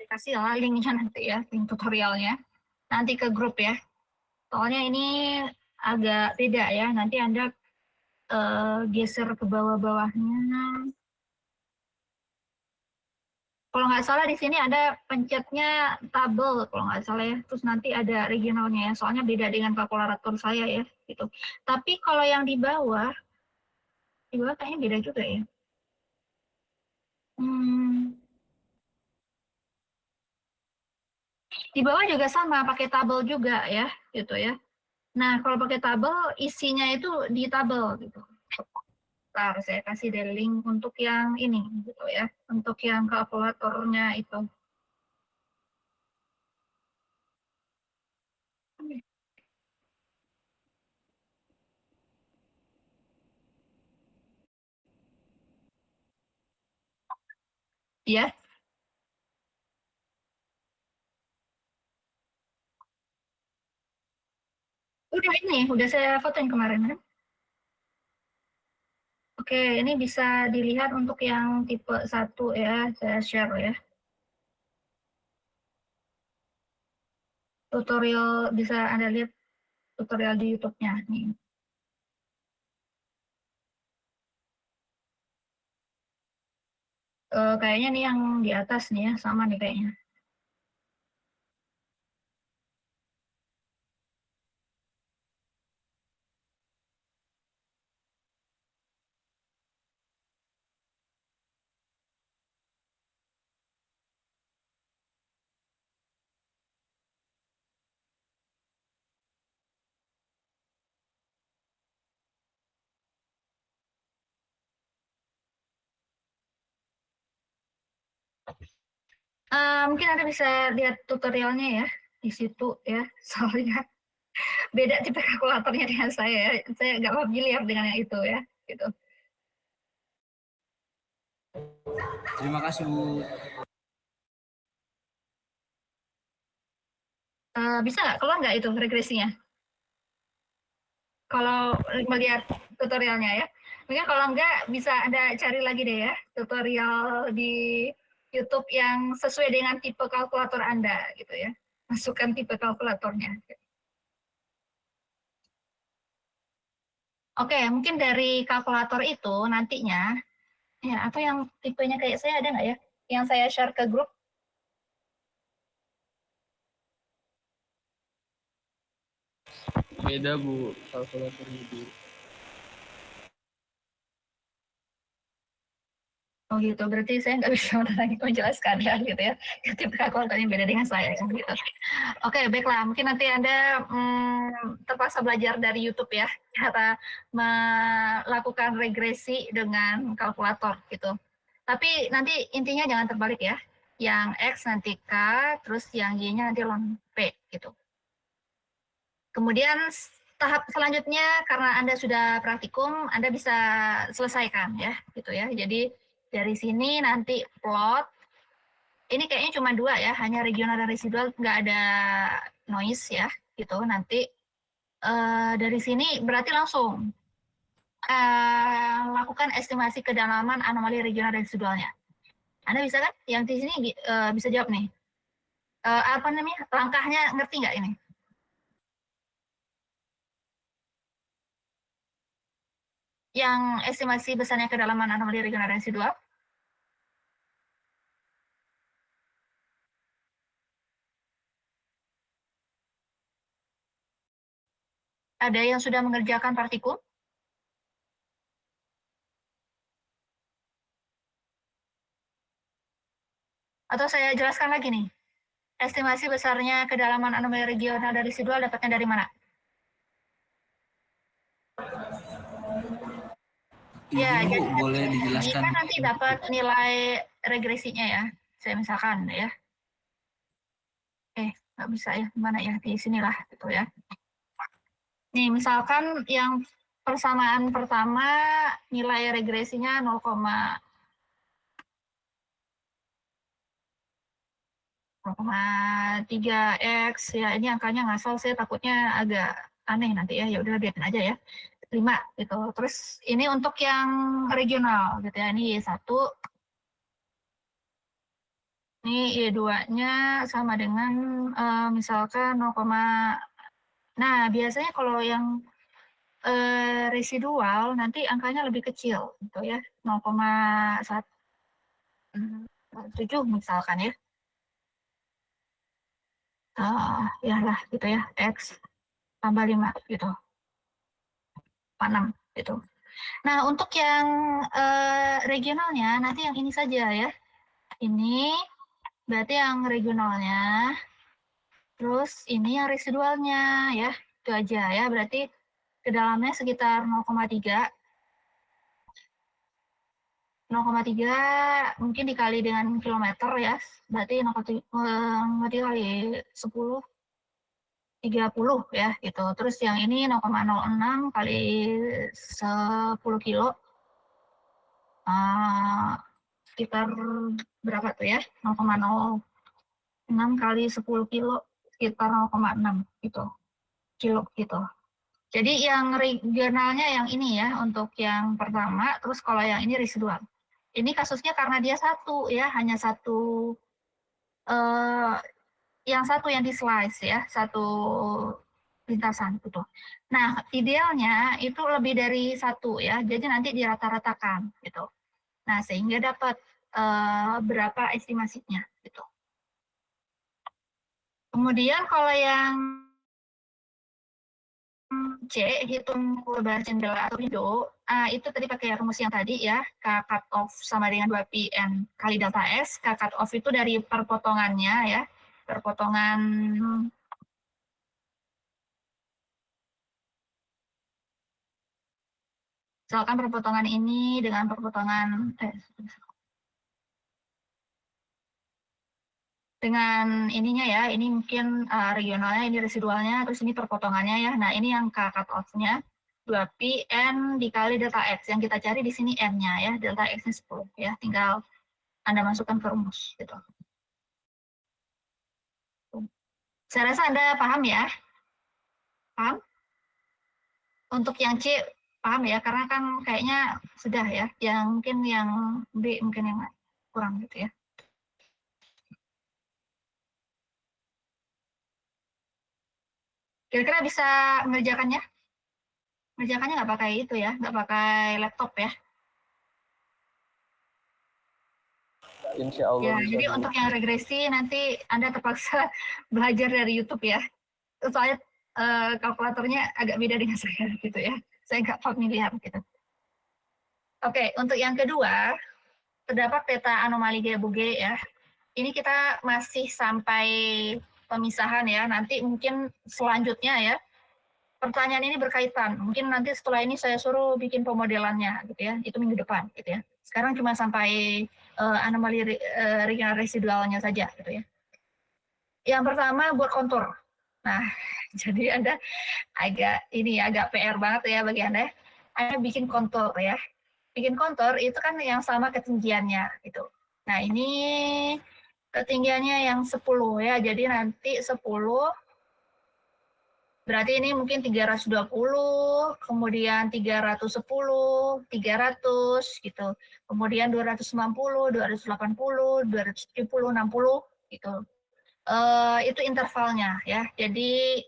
kasih lah linknya nanti ya, link tutorialnya. Nanti ke grup ya. Soalnya ini agak beda ya. Nanti Anda geser ke bawah-bawahnya. Kalau nggak salah di sini ada pencetnya tabel kalau nggak salah ya. Terus nanti ada regionalnya ya. Soalnya beda dengan kalkulator saya ya. Gitu. Tapi kalau yang di bawah kayaknya beda juga ya. Di bawah juga sama, pakai tabel juga ya, gitu ya. Nah, kalau pakai tabel, isinya itu di tabel gitu. Ntar saya kasih deh link untuk yang ini, gitu ya. Untuk yang kalkulatornya itu. Ya, udah ini, udah saya fotoin kemarin kan. Oke, ini bisa dilihat untuk yang tipe 1 ya, saya share ya. Tutorial, bisa Anda lihat tutorial di YouTube-nya nih. Kayaknya nih yang di atas nih ya, sama nih kayaknya. Mungkin Anda bisa lihat tutorialnya ya di situ ya, soalnya beda tipe kalkulatornya dengan saya ya. Saya nggak familiar dengan yang itu ya, gitu. Terima kasih Bu. Bisa nggak keluar nggak itu regresinya? Kalau melihat tutorialnya ya. Mungkin kalau nggak bisa Anda cari lagi deh ya tutorial di YouTube yang sesuai dengan tipe kalkulator Anda gitu ya. Masukkan tipe kalkulatornya. Oke, mungkin dari kalkulator itu nantinya ya, atau yang tipenya kayak saya ada nggak ya? Yang saya share ke grup. Beda Bu, kalkulatornya Bu. Oh gitu, berarti saya nggak bisa menjelaskan ya gitu ya. Tipe kalkulatornya beda dengan saya gitu. Oke, baiklah. Mungkin nanti Anda terpaksa belajar dari YouTube ya, cara melakukan regresi dengan kalkulator gitu. Tapi nanti intinya jangan terbalik ya. Yang X nanti K, terus yang Y-nya nanti ln P gitu. Kemudian tahap selanjutnya karena Anda sudah praktikum, Anda bisa selesaikan ya gitu ya. Jadi dari sini nanti plot, ini kayaknya cuma 2 ya, hanya regional dan residual, nggak ada noise ya gitu. Nanti dari sini berarti langsung lakukan estimasi kedalaman anomali regional dan residualnya. Anda bisa kan? Yang di sini bisa jawab nih. Apa namanya? Langkahnya ngerti nggak ini? Yang estimasi besarnya kedalaman anomali regional dan residual? Ada yang sudah mengerjakan partikel? Atau saya jelaskan lagi nih. Estimasi besarnya kedalaman anomali regional dan residual dapatnya dari mana? Ya, Iya, Bu, jadi boleh dijelaskan. kan nanti dapat nilai regresinya ya. Saya misalkan ya. Nggak bisa ya, mana ya, di sinilah gitu ya. Nih, misalkan yang persamaan pertama nilai regresinya 0,3x ya, ini angkanya ngasal, saya takutnya agak aneh nanti ya, ya udah biarin aja ya. 5 gitu. Terus ini untuk yang regional gitu ya, ini Y1. Ini Y2-nya sama dengan misalkan 0, nah biasanya kalau yang residual nanti angkanya lebih kecil gitu ya, 0,7 misalkan ya. Ya lah gitu ya, X tambah 5 gitu, 6 gitu. Nah, untuk yang regionalnya nanti yang ini saja ya. Ini berarti yang regionalnya, terus ini yang residualnya ya. Itu aja ya, berarti kedalamnya sekitar 0,3. 0,3 mungkin dikali dengan kilometer ya, berarti 0,3 kali 10, 30 ya gitu. Terus yang ini 0,06 kali 10 kilo, sekitar berapa tuh ya, 0,06 kali 10 kilo, sekitar 0,6 gitu, kilo gitu. Jadi yang regionalnya yang ini ya, untuk yang pertama, terus kalau yang ini residual. Ini kasusnya karena dia satu ya, hanya satu, yang satu yang di slice ya, satu lintasan gitu. Nah, idealnya itu lebih dari satu ya, jadi nanti dirata-ratakan gitu. Nah, sehingga dapat berapa estimasinya gitu. Kemudian kalau yang C, hitung lebar jendela atau window, itu tadi pakai rumus yang tadi ya, K cut off sama dengan 2pi N kali delta S. K cut off itu dari perpotongannya ya, perpotongan misalkan perpotongan ini dengan perpotongan dengan ininya ya, ini mungkin regionalnya, ini residualnya, terus ini perpotongannya ya. Nah, ini yang K cut off-nya 2pi N dikali delta X. Yang kita cari di sini N-nya ya, delta X-nya 10 ya. Tinggal Anda masukkan ke rumus gitu. Saya rasa Anda paham ya? Paham? Untuk yang C paham ya, karena kan kayaknya sudah ya. Yang mungkin yang B mungkin yang kurang gitu ya. Kira-kira bisa mengerjakannya? Mengerjakannya nggak pakai itu ya, nggak pakai laptop ya. Insya Allah Ya, bisa. jadi untuk yang regresi nanti Anda terpaksa belajar dari YouTube ya. Soalnya kalkulatornya agak beda dengan saya gitu ya. Saya nggak familiar gitu. Oke, untuk yang kedua, terdapat peta anomali Gaya-Bouguer ya. Ini kita masih sampai pemisahan ya. Nanti mungkin selanjutnya ya, pertanyaan ini berkaitan. Mungkin nanti setelah ini saya suruh bikin pemodelannya gitu ya. Itu minggu depan gitu ya. Sekarang cuma sampai anomali regional residualnya saja gitu ya. Yang pertama buat kontur. Nah, jadi Anda agak PR banget ya bagi Anda. Anda bikin kontur ya. Bikin kontur itu kan yang sama ketinggiannya gitu. Nah, ini ketinggiannya yang 10 ya. Jadi nanti 10 berarti ini mungkin 320, kemudian 310, 300 gitu. Kemudian 250, 280, 270, 60 gitu. Itu intervalnya ya. Jadi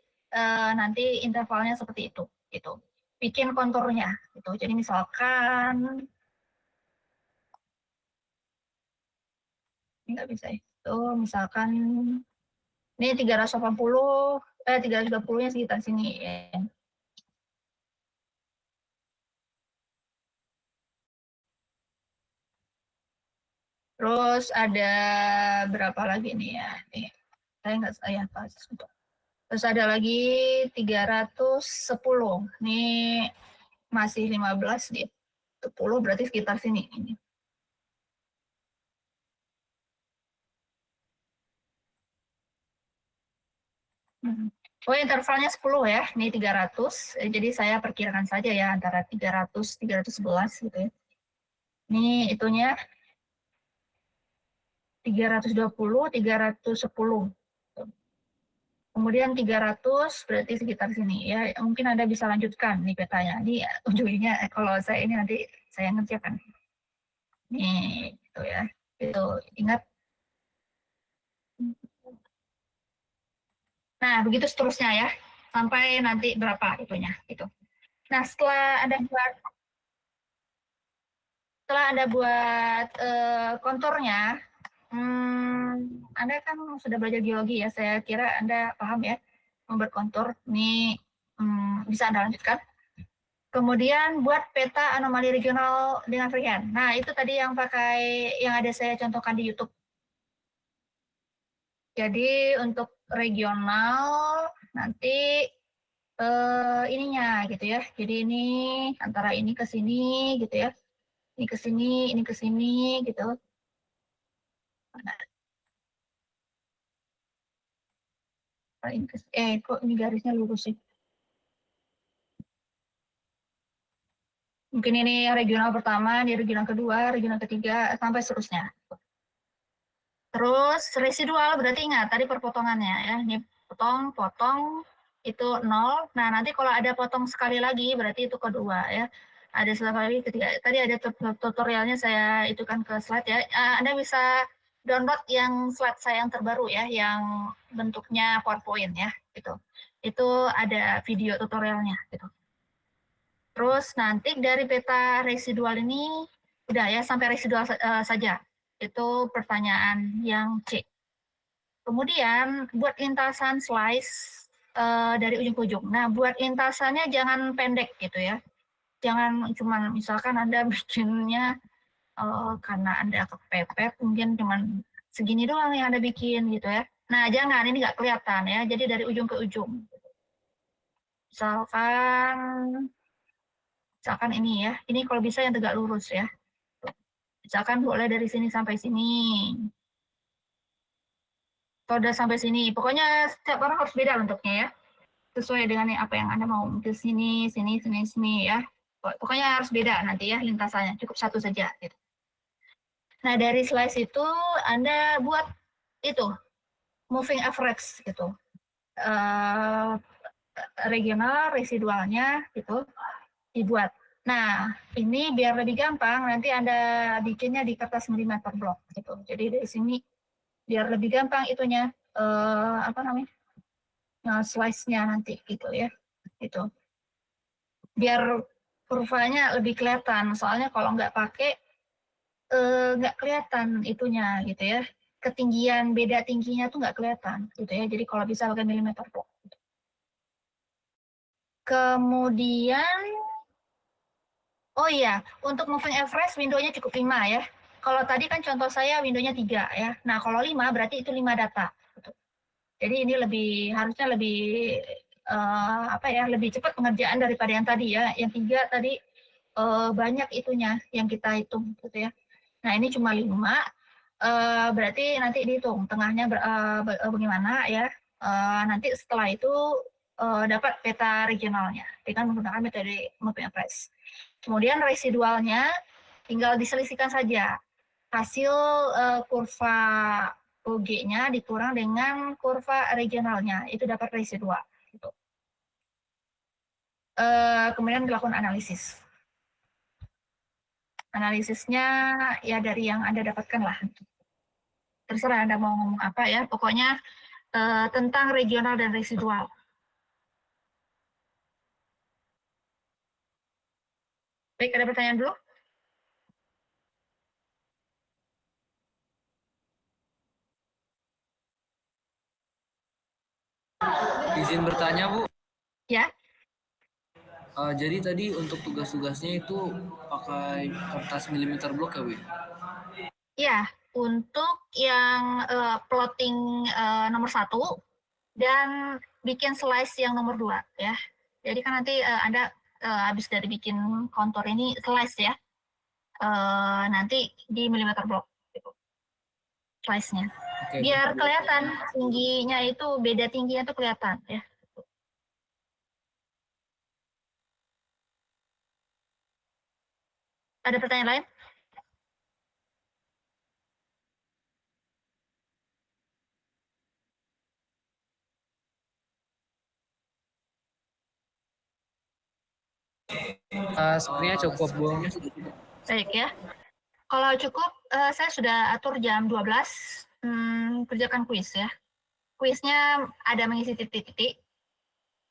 nanti intervalnya seperti itu gitu. Bikin konturnya gitu. Jadi misalkan nggak bisa itu misalkan ini 320-nya sekitar sini ya. Terus ada berapa lagi nih ya? Nih, saya nggak saya pas. Terus ada lagi 310. Ini masih 15 di 10 berarti sekitar sini ini. Oh, intervalnya 10 ya. Ini 300. Jadi saya perkirakan saja ya antara 300 311 gitu ya. Ini itunya 320 310. Kemudian 300 berarti sekitar sini ya. Mungkin Anda bisa lanjutkan nih petanya. Ini ujungnya kalau saya ini nanti saya ngerjakan. Nih, gitu ya. Itu ingat. Nah, begitu seterusnya ya. Sampai nanti berapa itunya gitu. Nah, setelah Anda buat konturnya, Anda kan sudah belajar geologi ya. Saya kira Anda paham ya membuat kontur. Ini bisa Anda lanjutkan. Kemudian buat peta anomali regional dengan freehand. Nah, itu tadi yang ada saya contohkan di YouTube. Jadi untuk regional nanti ininya gitu ya. Jadi ini antara ini ke sini gitu ya. Ini ke sini, ini ke sini gitu. Kok ini garisnya lurus sih? Mungkin ini regional pertama, ini regional kedua, regional ketiga, sampai seterusnya. Terus residual berarti ingat tadi perpotongannya ya. Ini potong, itu 0. Nah, nanti kalau ada potong sekali lagi berarti itu kedua ya. Ada sekali ketiga. Tadi ada tutorialnya saya itu kan ke slide ya. Anda bisa download yang slide saya yang terbaru ya, yang bentuknya PowerPoint ya, gitu. Itu ada video tutorialnya gitu. Terus nanti dari peta residual ini udah ya sampai residual saja. Itu pertanyaan yang C. Kemudian buat lintasan slice dari ujung ke ujung. Nah, buat lintasannya jangan pendek gitu ya. Jangan cuma misalkan Anda bikinnya karena Anda kepepet mungkin cuma segini doang yang Anda bikin gitu ya. Nah, jangan, ini nggak kelihatan ya. Jadi dari ujung ke ujung. Misalkan ini ya. Ini kalau bisa yang tegak lurus ya. Misalkan boleh dari sini sampai sini. Kalau udah sampai sini, pokoknya setiap orang harus beda bentuknya ya. Sesuai dengan apa yang Anda mau. Ke sini, sini, sini, sini ya. Pokoknya harus beda nanti ya lintasannya. Cukup satu saja. Gitu. Nah, dari slice itu Anda buat itu. Moving average gitu. Regional, residualnya gitu. Dibuat. Nah, ini biar lebih gampang, nanti Anda bikinnya di kertas milimeter block gitu. Jadi dari sini biar lebih gampang itunya slice-nya nanti gitu ya. Gitu. Biar kurvanya lebih kelihatan. Soalnya kalau nggak pakai nggak kelihatan itunya gitu ya. Ketinggian beda tingginya tuh nggak kelihatan gitu ya. Jadi kalau bisa pakai milimeter block. Gitu. Kemudian oh iya, untuk moving average window-nya cukup 5 ya. Kalau tadi kan contoh saya windownya 3 ya. Nah, kalau 5 berarti itu 5 data. Gitu. Jadi ini harusnya lebih lebih cepat pengerjaan daripada yang tadi ya. Yang 3 tadi banyak itunya yang kita hitung gitu ya. Nah, ini cuma 5. Berarti nanti dihitung tengahnya bagaimana ya. Nanti setelah itu dapat peta regionalnya dengan menggunakan metode mapping price. Kemudian residualnya tinggal diselisihkan saja hasil kurva OG-nya dikurang dengan kurva regionalnya, itu dapat residual. Gitu. Kemudian dilakukan analisis. Analisisnya ya dari yang Anda dapatkan lah. Terserah Anda mau ngomong apa ya, pokoknya tentang regional dan residual. Baik, ada pertanyaan dulu? Izin bertanya, Bu. Ya. Jadi tadi untuk tugas-tugasnya itu pakai kertas milimeter block ya, Bu? Ya, untuk yang plotting nomor 1 dan bikin slice yang nomor 2 ya. Jadi kan nanti Anda habis dari bikin kontur ini slice ya. Nanti di milimeter block gitu. Slice-nya. Oke. Biar kelihatan tingginya itu beda tingginya itu kelihatan ya. Ada pertanyaan lain? Sepertinya cukup, Bu. Baik ya. Kalau cukup, saya sudah atur jam 12, kerjakan kuis ya. Kuisnya ada mengisi titik-titik.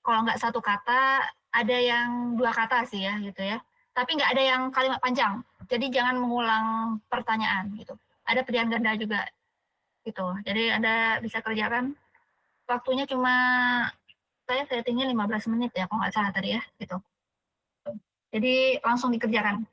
Kalau nggak satu kata, ada yang 2 kata sih ya gitu ya. Tapi nggak ada yang kalimat panjang. Jadi jangan mengulang pertanyaan gitu. Ada pilihan ganda juga gitu. Jadi Anda bisa kerjakan. Waktunya cuma saya settingnya 15 menit ya kalau nggak salah tadi ya gitu. Jadi langsung dikerjakan.